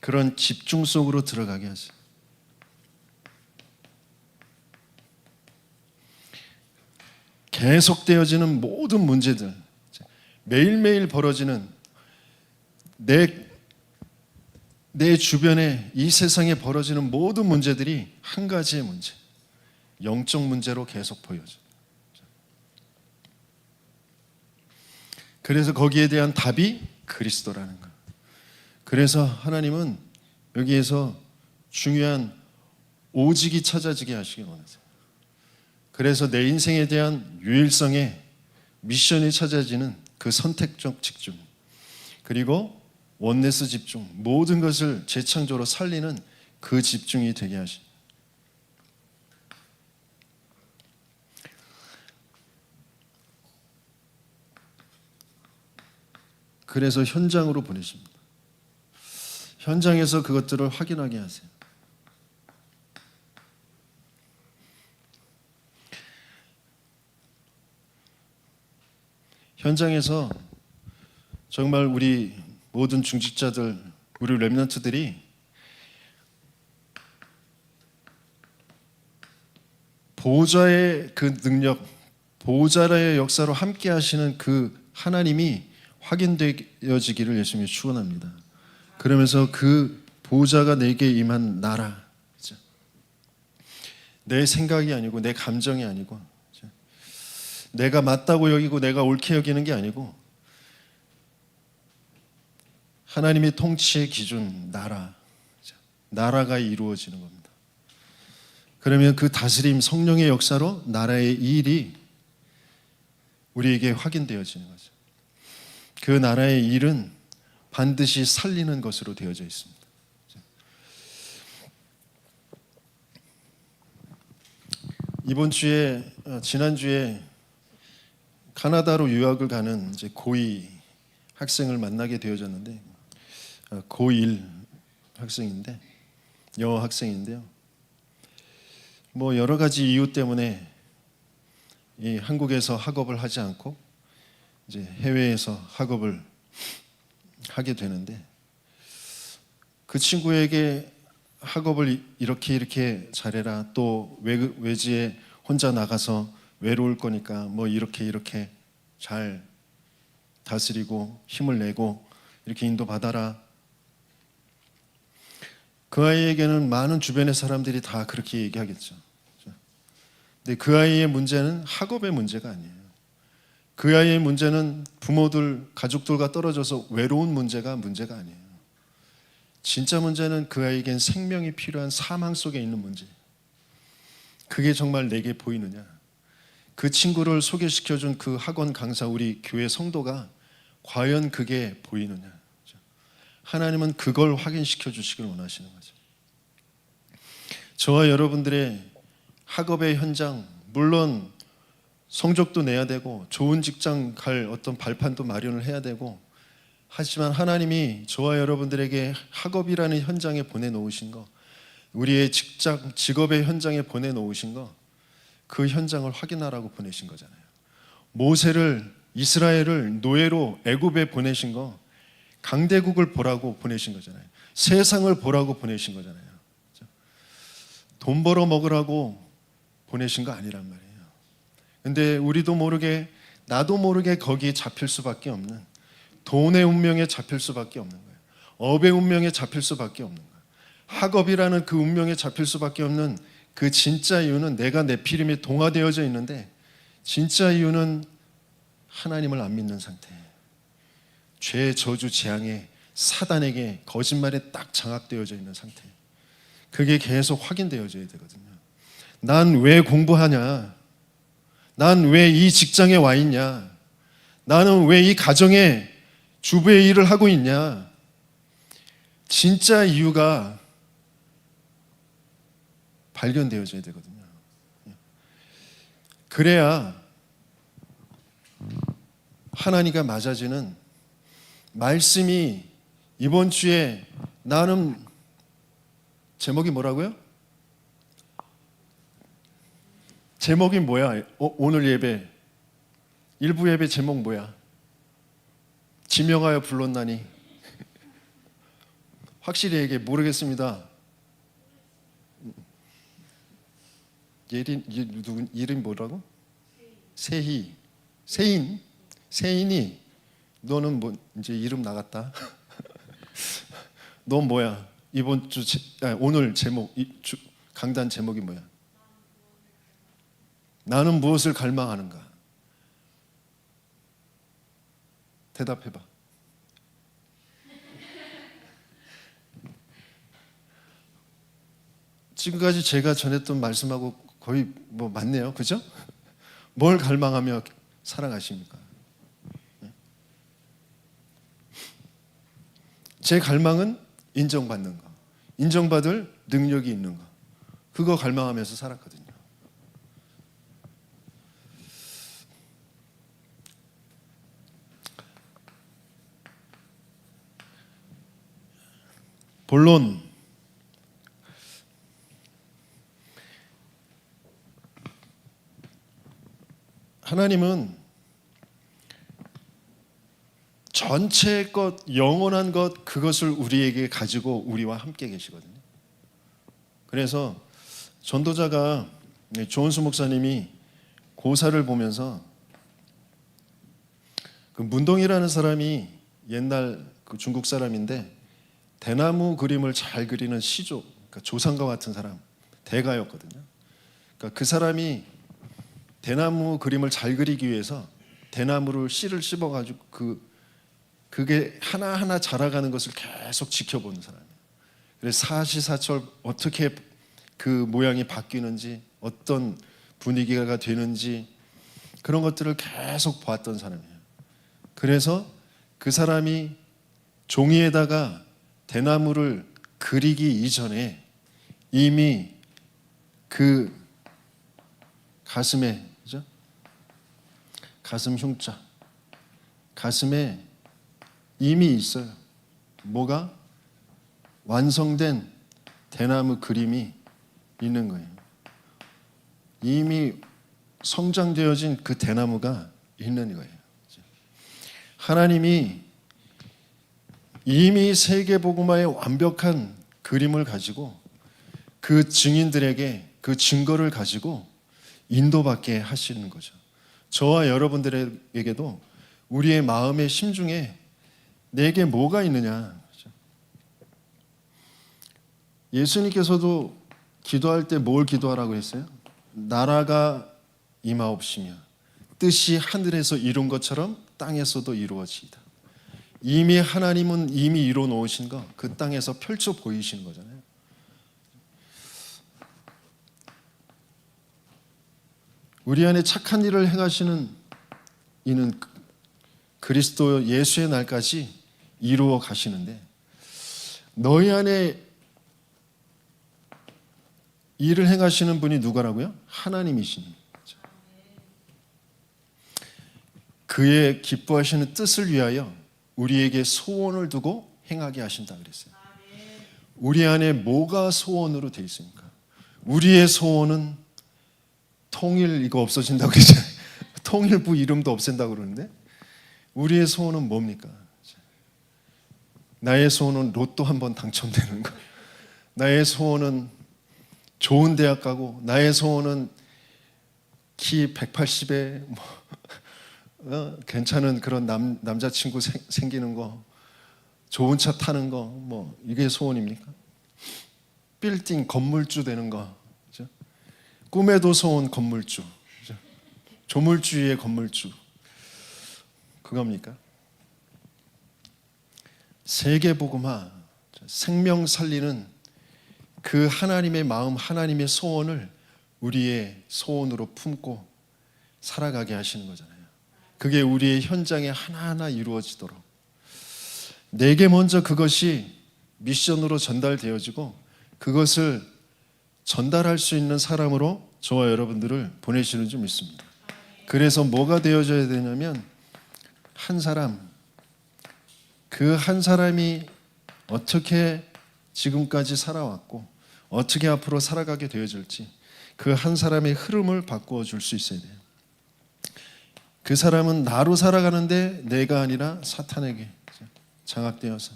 A: 그런 집중 속으로 들어가게 하세요. 계속되어지는 모든 문제들, 매일매일 벌어지는 내 주변에 이 세상에 벌어지는 모든 문제들이 한 가지의 문제, 영적 문제로 계속 보여져요. 그래서 거기에 대한 답이 그리스도라는 거예요. 그래서 하나님은 여기에서 중요한 오직이 찾아지게 하시길 원하세요. 그래서 내 인생에 대한 유일성의 미션이 찾아지는 그 선택적 집중, 그리고 원네스 집중, 모든 것을 재창조로 살리는 그 집중이 되게 하십니다. 그래서 현장으로 보내십니다. 현장에서 그것들을 확인하게 하세요. 현장에서 정말 우리 모든 중직자들, 우리 렘넌트들이 보호자의 그 능력, 보호자의 역사로 함께 하시는 그 하나님이 확인되어지기를 예수님이 축원합니다. 그러면서 그 보호자가 내게 임한 나라, 내 생각이 아니고 내 감정이 아니고 내가 맞다고 여기고 내가 옳게 여기는 게 아니고 하나님의 통치의 기준, 나라가 이루어지는 겁니다. 그러면 그 다스림, 성령의 역사로 나라의 일이 우리에게 확인되어지는 거죠. 그 나라의 일은 반드시 살리는 것으로 되어져 있습니다. 이번 주에, 지난주에 카나다로 유학을 가는 이제 고2 학생을 만나게 되어졌는데, 고1 학생인데, 영어 학생인데요. 뭐 여러 가지 이유 때문에 이 한국에서 학업을 하지 않고 이제 해외에서 학업을 하게 되는데, 그 친구에게 학업을 이렇게 잘해라, 또 외지에 혼자 나가서 외로울 거니까 뭐 이렇게 잘 다스리고 힘을 내고 이렇게 인도받아라. 그 아이에게는 많은 주변의 사람들이 다 그렇게 얘기하겠죠. 근데 그 아이의 문제는 학업의 문제가 아니에요. 그 아이의 문제는 부모들, 가족들과 떨어져서 외로운 문제가 아니에요. 진짜 문제는 그 아이에겐 생명이 필요한 사망 속에 있는 문제. 그게 정말 내게 보이느냐? 그 친구를 소개시켜준 그 학원 강사, 우리 교회 성도가 과연 그게 보이느냐? 하나님은 그걸 확인시켜 주시길 원하시는 거죠. 저와 여러분들의 학업의 현장, 물론 성적도 내야 되고 좋은 직장 갈 어떤 발판도 마련을 해야 되고, 하지만 하나님이 저와 여러분들에게 학업이라는 현장에 보내놓으신 거, 우리의 직업의 현장에 보내놓으신 거, 그 현장을 확인하라고 보내신 거잖아요. 이스라엘을 노예로 애굽에 보내신 거, 강대국을 보라고 보내신 거잖아요. 세상을 보라고 보내신 거잖아요. 돈 벌어 먹으라고 보내신 거 아니란 말이에요. 근데 우리도 모르게, 나도 모르게 거기에 잡힐 수밖에 없는, 돈의 운명에 잡힐 수밖에 없는 거예요. 업의 운명에 잡힐 수밖에 없는 거예요. 학업이라는 그 운명에 잡힐 수밖에 없는 그 진짜 이유는, 내가 네피림에 동화되어져 있는데 진짜 이유는 하나님을 안 믿는 상태예요. 죄, 저주, 재앙에, 사단에게, 거짓말에 딱 장악되어져 있는 상태예요. 그게 계속 확인되어져야 되거든요. 난 왜 공부하냐? 난 왜 이 직장에 와 있냐? 나는 왜 이 가정에 주부의 일을 하고 있냐? 진짜 이유가 발견되어져야 되거든요. 그래야 하나님과 맞아지는 말씀이, 이번 주에 나는, 제목이 뭐라고요? 제목이 뭐야? 오늘 예배, 일부 예배 제목 뭐야? 지명하여 불렀나니. 확실히 얘기해. 모르겠습니다. 이름 뭐라고? 세인이, 너는 뭐 이제 이름 나갔다. 넌 뭐야? 이번 주 오늘 제목, 강단 제목이 뭐야? 나는 무엇을 갈망하는가? 대답해봐. 지금까지 제가 전했던 말씀하고 거의 뭐 맞네요, 그죠? 뭘 갈망하며 살아가십니까? 제 갈망은 인정받는 거, 인정받을 능력이 있는 거, 그거 갈망하면서 살았거든요. 본론, 하나님은 전체 것, 영원한 것, 그것을 우리에게 가지고 우리와 함께 계시거든요. 그래서 전도자가, 조은수 목사님이 고사를 보면서, 그 문동이라는 사람이 옛날 그 중국 사람인데 대나무 그림을 잘 그리는 시조, 그러니까 조상과 같은 사람, 대가였거든요. 그러니까 그 사람이 대나무 그림을 잘 그리기 위해서 대나무를 씨를 씹어가지고 그게 하나하나 자라가는 것을 계속 지켜보는 사람이에요. 그래서 사시사철 어떻게 그 모양이 바뀌는지, 어떤 분위기가 되는지, 그런 것들을 계속 보았던 사람이에요. 그래서 그 사람이 종이에다가 대나무를 그리기 이전에 이미 그 가슴에, 그죠? 가슴 흉자, 가슴에 이미 있어요. 뭐가? 완성된 대나무 그림이 있는 거예요. 이미 성장되어진 그 대나무가 있는 거예요. 하나님이 이미 세계복음화의 완벽한 그림을 가지고 그 증인들에게 그 증거를 가지고 인도받게 하시는 거죠. 저와 여러분들에게도 우리의 마음의 심중에 내게 뭐가 있느냐. 예수님께서도 기도할 때 뭘 기도하라고 했어요? 나라가 임하옵시며 뜻이 하늘에서 이룬 것처럼 땅에서도 이루어지이다. 이미 하나님은 이미 이루어 놓으신 거, 그 땅에서 펼쳐 보이시는 거잖아요. 우리 안에 착한 일을 행하시는 이는 그리스도 예수의 날까지 이루어 가시는데, 너희 안에 일을 행하시는 분이 누구라고요? 하나님이시니. 그의 기뻐하시는 뜻을 위하여 우리에게 소원을 두고 행하게 하신다 그랬어요. 우리 안에 뭐가 소원으로 되어 있습니까? 우리의 소원은 통일 이거 없어진다고 그러잖아요. 통일부 이름도 없앤다고 그러는데 우리의 소원은 뭡니까? 나의 소원은 로또 한번 당첨되는 거. 나의 소원은 좋은 대학 가고, 나의 소원은 키 180에 괜찮은 그런 남자친구 생기는 거, 좋은 차 타는 거, 이게 소원입니까? 빌딩 건물주 되는 거, 그죠? 꿈에도 소원 건물주, 그죠? 조물주의 건물주, 그겁니까? 세계복음화, 생명 살리는 그 하나님의 마음, 하나님의 소원을 우리의 소원으로 품고 살아가게 하시는 거잖아요. 그게 우리의 현장에 하나하나 이루어지도록 내게 먼저 그것이 미션으로 전달되어지고 그것을 전달할 수 있는 사람으로 저와 여러분들을 보내시는 줄 믿습니다. 그래서 뭐가 되어져야 되냐면 한 사람, 그 한 사람이 어떻게 지금까지 살아왔고 어떻게 앞으로 살아가게 되어질지 그 한 사람의 흐름을 바꾸어 줄 수 있어야 돼요. 그 사람은 나로 살아가는데 내가 아니라 사탄에게 장악되어서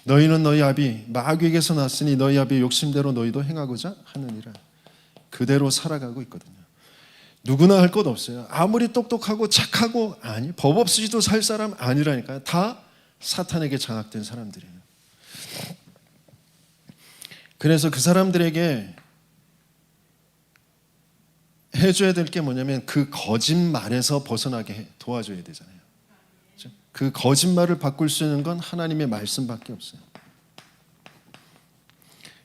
A: 너희는 너희 아비 마귀에게서 났으니 너희 아비 욕심대로 너희도 행하고자 하느니라 그대로 살아가고 있거든요. 누구나 할 것 없어요. 아무리 똑똑하고 착하고 아니 법 없이도 살 사람 아니라니까요. 다 사탄에게 장악된 사람들이에요. 그래서 그 사람들에게 해줘야 될 게 뭐냐면 그 거짓말에서 벗어나게 도와줘야 되잖아요. 그 거짓말을 바꿀 수 있는 건 하나님의 말씀밖에 없어요.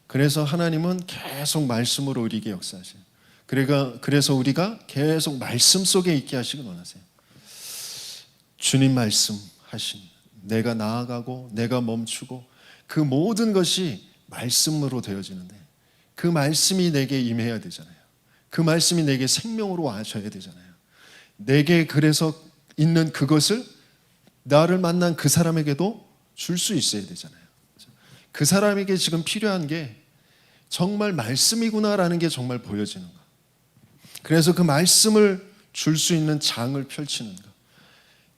A: 그래서 하나님은 계속 말씀으로 우리에게 역사하세요. 그래서 우리가 계속 말씀 속에 있게 하시길 원하세요. 주님 말씀하신 내가 나아가고 내가 멈추고 그 모든 것이 말씀으로 되어지는데 그 말씀이 내게 임해야 되잖아요. 그 말씀이 내게 생명으로 와셔야 되잖아요. 내게 그래서 있는 그것을 나를 만난 그 사람에게도 줄 수 있어야 되잖아요. 그 사람에게 지금 필요한 게 정말 말씀이구나라는 게 정말 보여지는 거. 그래서 그 말씀을 줄 수 있는 장을 펼치는 거.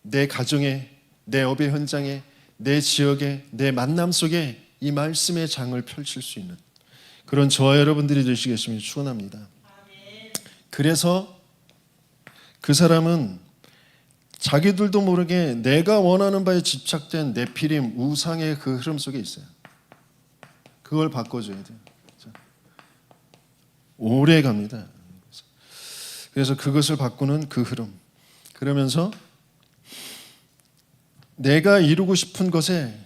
A: 내 가정에, 내 업의 현장에, 내 지역에, 내 만남 속에 이 말씀의 장을 펼칠 수 있는 그런 저와 여러분들이 되시겠으면 축원합니다. 그래서 그 사람은 자기들도 모르게 내가 원하는 바에 집착된 네피림 우상의 그 흐름 속에 있어요. 그걸 바꿔줘야 돼요. 오래 갑니다. 그래서 그것을 바꾸는 그 흐름. 그러면서 내가 이루고 싶은 것에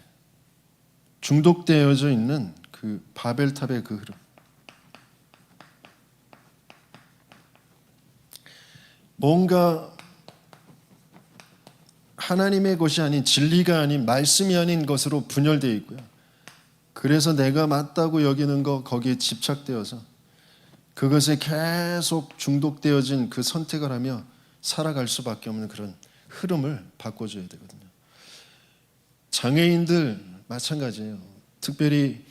A: 중독되어져 있는 그 바벨탑의 그 흐름. 뭔가 하나님의 것이 아닌 진리가 아닌 말씀이 아닌 것으로 분열되어 있고요. 그래서 내가 맞다고 여기는 거 거기에 집착되어서 그것에 계속 중독되어진 그 선택을 하며 살아갈 수밖에 없는 그런 흐름을 바꿔줘야 되거든요. 장애인들 마찬가지예요. 특별히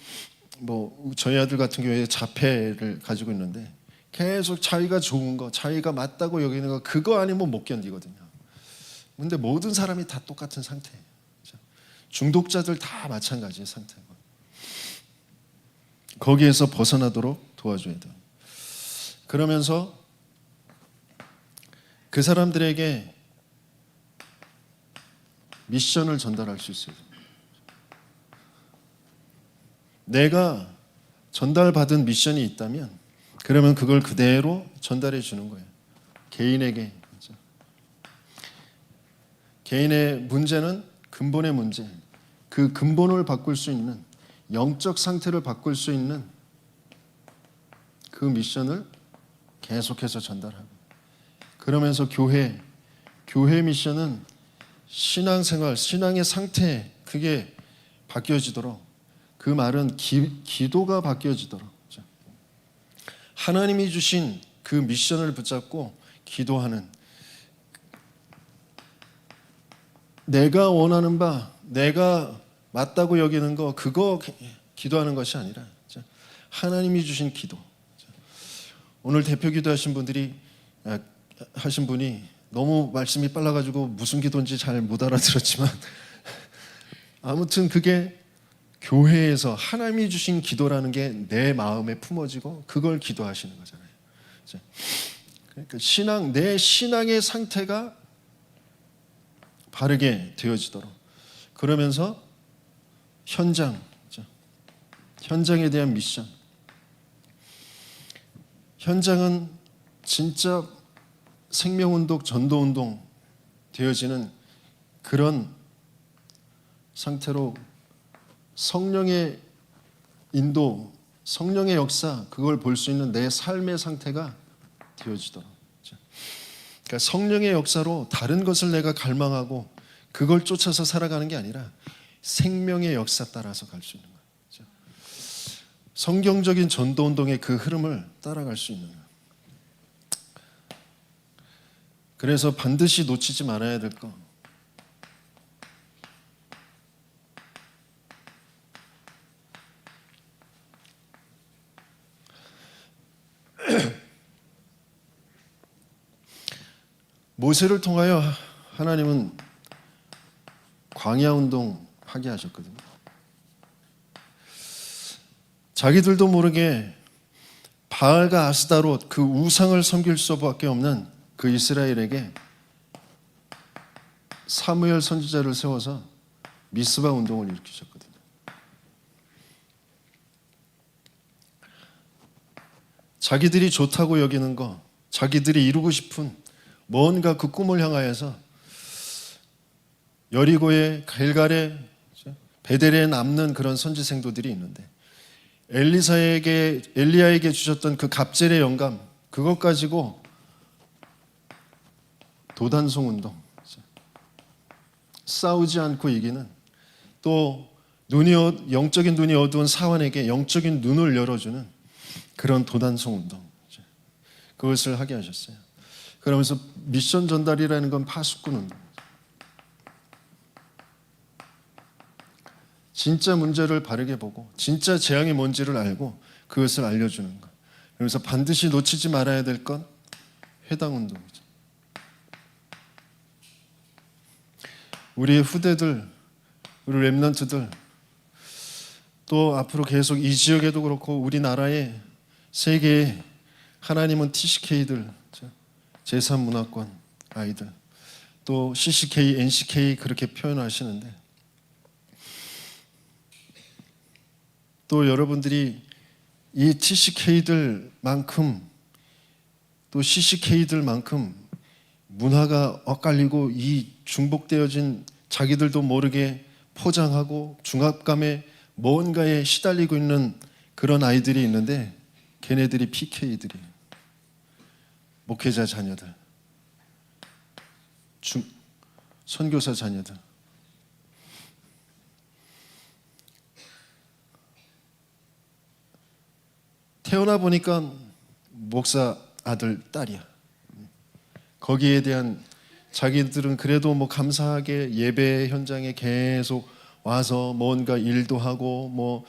A: 저희 아들 같은 경우에 자폐를 가지고 있는데 계속 자기가 좋은 거, 자기가 맞다고 여기는 거 그거 아니면 못 견디거든요. 근데 모든 사람이 다 똑같은 상태예요. 중독자들 다 마찬가지의 상태고 거기에서 벗어나도록 도와줘야 돼요. 그러면서 그 사람들에게 미션을 전달할 수 있어요. 내가 전달받은 미션이 있다면 그러면 그걸 그대로 전달해 주는 거예요. 개인에게. 개인의 문제는 근본의 문제. 그 근본을 바꿀 수 있는 영적 상태를 바꿀 수 있는 그 미션을 계속해서 전달하고 그러면서 교회 미션은 신앙생활, 신앙의 상태 그게 바뀌어지도록 그 말은 기도가 바뀌어지도록 하나님이 주신 그 미션을 붙잡고 기도하는, 내가 원하는 바, 내가 맞다고 여기는 거, 그거 기도하는 것이 아니라 하나님이 주신 기도. 오늘 대표 기도하신 분이 너무 말씀이 빨라가지고 무슨 기도인지 잘 못 알아들었지만 아무튼 그게 교회에서 하나님이 주신 기도라는 게 내 마음에 품어지고 그걸 기도하시는 거잖아요. 그러니까 내 신앙의 상태가 바르게 되어지도록, 그러면서 현장에 대한 미션, 현장은 진짜 생명운동, 전도운동 되어지는 그런 상태로 성령의 인도, 성령의 역사, 그걸 볼 수 있는 내 삶의 상태가 되어지도록. 그러니까 성령의 역사로 다른 것을 내가 갈망하고 그걸 쫓아서 살아가는 게 아니라 생명의 역사 따라서 갈 수 있는 거예요. 성경적인 전도운동의 그 흐름을 따라갈 수 있는 거예요. 그래서 반드시 놓치지 말아야 될 거, 모세를 통하여 하나님은 광야 운동 하게 하셨거든요. 자기들도 모르게 바알과 아스다롯, 그 우상을 섬길 수밖에 없는 그 이스라엘에게 사무엘 선지자를 세워서 미스바 운동을 일으키셨거든요. 자기들이 좋다고 여기는 거, 자기들이 이루고 싶은 뭔가 그 꿈을 향하여서 여리고에, 길갈에, 베델에 남는 그런 선지생도들이 있는데, 엘리야에게 주셨던 그 갑절의 영감, 그것 가지고 도단송 운동, 싸우지 않고 이기는, 또 영적인 눈이 어두운 사환에게 영적인 눈을 열어주는 그런 도단송 운동, 그것을 하게 하셨어요. 그러면서 미션 전달이라는 건 파수꾼 운동, 진짜 문제를 바르게 보고 진짜 재앙이 뭔지를 알고 그것을 알려주는 것. 그래서 반드시 놓치지 말아야 될 건 회당 운동이죠. 우리의 후대들, 우리 렘넌트들, 또 앞으로 계속 이 지역에도 그렇고 우리나라의 세계에 하나님은 TCK들, 제3문화권 아이들, 또 CCK, NCK 그렇게 표현하시는데, 또 여러분들이 이 TCK들만큼 또 CCK들만큼 문화가 엇갈리고 이 중복되어진, 자기들도 모르게 포장하고 중압감에 뭔가에 시달리고 있는 그런 아이들이 있는데, 걔네들이 PK들이, 목회자 자녀들, 선교사 자녀들. 태어나 보니까 목사 아들, 딸이야. 거기에 대한 자기들은 그래도 뭐 감사하게 예배 현장에 계속 와서 뭔가 일도 하고 뭐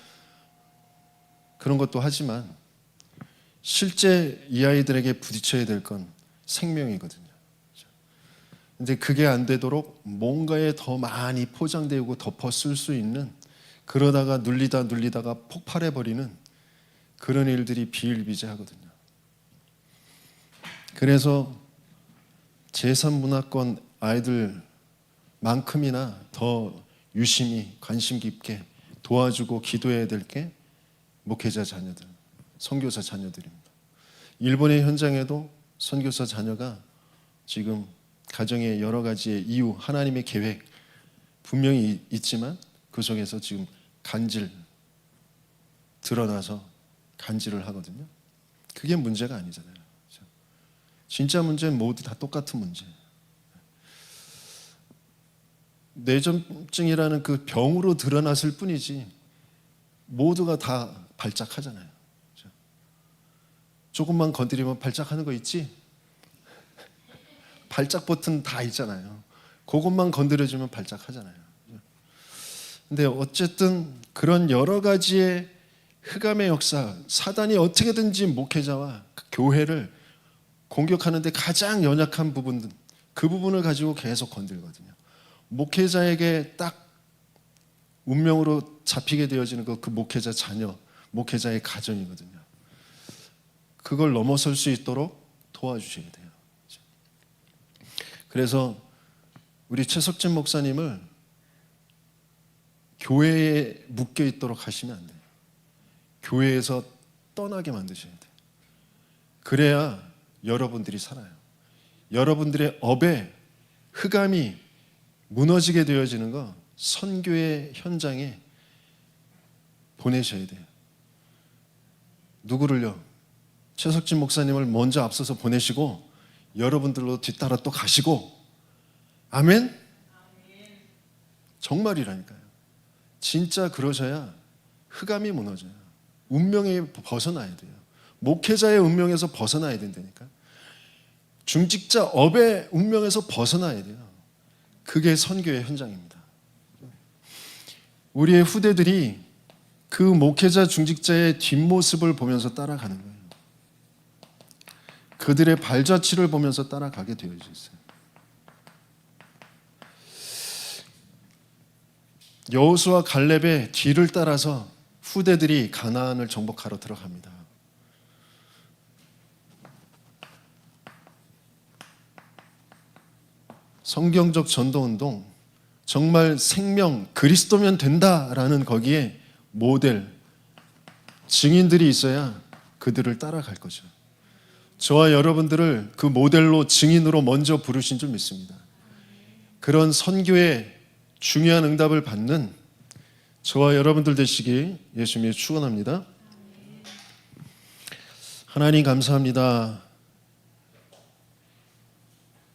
A: 그런 것도 하지만, 실제 이 아이들에게 부딪혀야 될 건 생명이거든요. 근데 그게 안 되도록 뭔가에 더 많이 포장되고 덮어 쓸 수 있는, 그러다가 눌리다가 폭발해버리는 그런 일들이 비일비재하거든요. 그래서 제3문화권 아이들만큼이나 더 유심히 관심 깊게 도와주고 기도해야 될 게 목회자 자녀들, 선교사 자녀들입니다. 일본의 현장에도 선교사 자녀가 지금 가정의 여러 가지의 이유, 하나님의 계획 분명히 있지만 그 속에서 지금 드러나서 간질을 하거든요. 그게 문제가 아니잖아요. 진짜 문제는 모두 다 똑같은 문제. 뇌전증이라는 그 병으로 드러났을 뿐이지 모두가 다 발작하잖아요. 조금만 건드리면 발작하는 거 있지? 발작 버튼 다 있잖아요. 그것만 건드려주면 발작하잖아요. 근데 어쨌든 그런 여러 가지의 흑암의 역사, 사단이 어떻게든지 목회자와 교회를 공격하는데 가장 연약한 부분, 그 부분을 가지고 계속 건들거든요. 목회자에게 딱 운명으로 잡히게 되어지는 거, 그 목회자 자녀, 목회자의 가정이거든요. 그걸 넘어설 수 있도록 도와주셔야 돼요. 그래서 우리 최석진 목사님을 교회에 묶여 있도록 하시면 안 돼요. 교회에서 떠나게 만드셔야 돼요. 그래야 여러분들이 살아요. 여러분들의 업에 흑암이 무너지게 되어지는 거 선교의 현장에 보내셔야 돼요. 누구를요? 최석진 목사님을 먼저 앞서서 보내시고 여러분들로 뒤따라 또 가시고. 아멘? 정말이라니까요. 진짜 그러셔야 흑암이 무너져요. 운명에 벗어나야 돼요. 목회자의 운명에서 벗어나야 된다니까. 중직자 업의 운명에서 벗어나야 돼요. 그게 선교의 현장입니다. 우리의 후대들이 그 목회자 중직자의 뒷모습을 보면서 따라가는 거예요. 그들의 발자취를 보면서 따라가게 되어 있어요. 여호수아 갈렙의 뒤를 따라서 후대들이 가나안을 정복하러 들어갑니다. 성경적 전도운동, 정말 생명, 그리스도면 된다라는 거기에 모델, 증인들이 있어야 그들을 따라갈 거죠. 저와 여러분들을 그 모델로, 증인으로 먼저 부르신 줄 믿습니다. 그런 선교의 중요한 응답을 받는 저와 여러분들 되시기 예수님의 축원합니다. 하나님 감사합니다.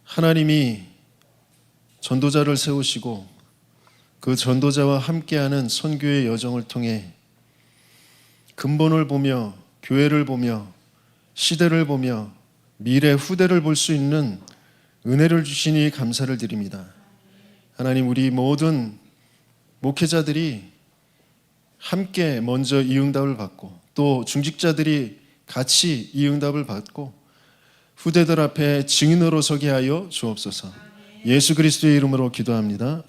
A: 하나님이 전도자를 세우시고 그 전도자와 함께하는 선교의 여정을 통해 근본을 보며 교회를 보며 시대를 보며 미래 후대를 볼 수 있는 은혜를 주시니 감사를 드립니다. 하나님, 우리 모든 목회자들이 함께 먼저 이 응답을 받고 또 중직자들이 같이 이 응답을 받고 후대들 앞에 증인으로 서게 하여 주옵소서. 예수 그리스도의 이름으로 기도합니다.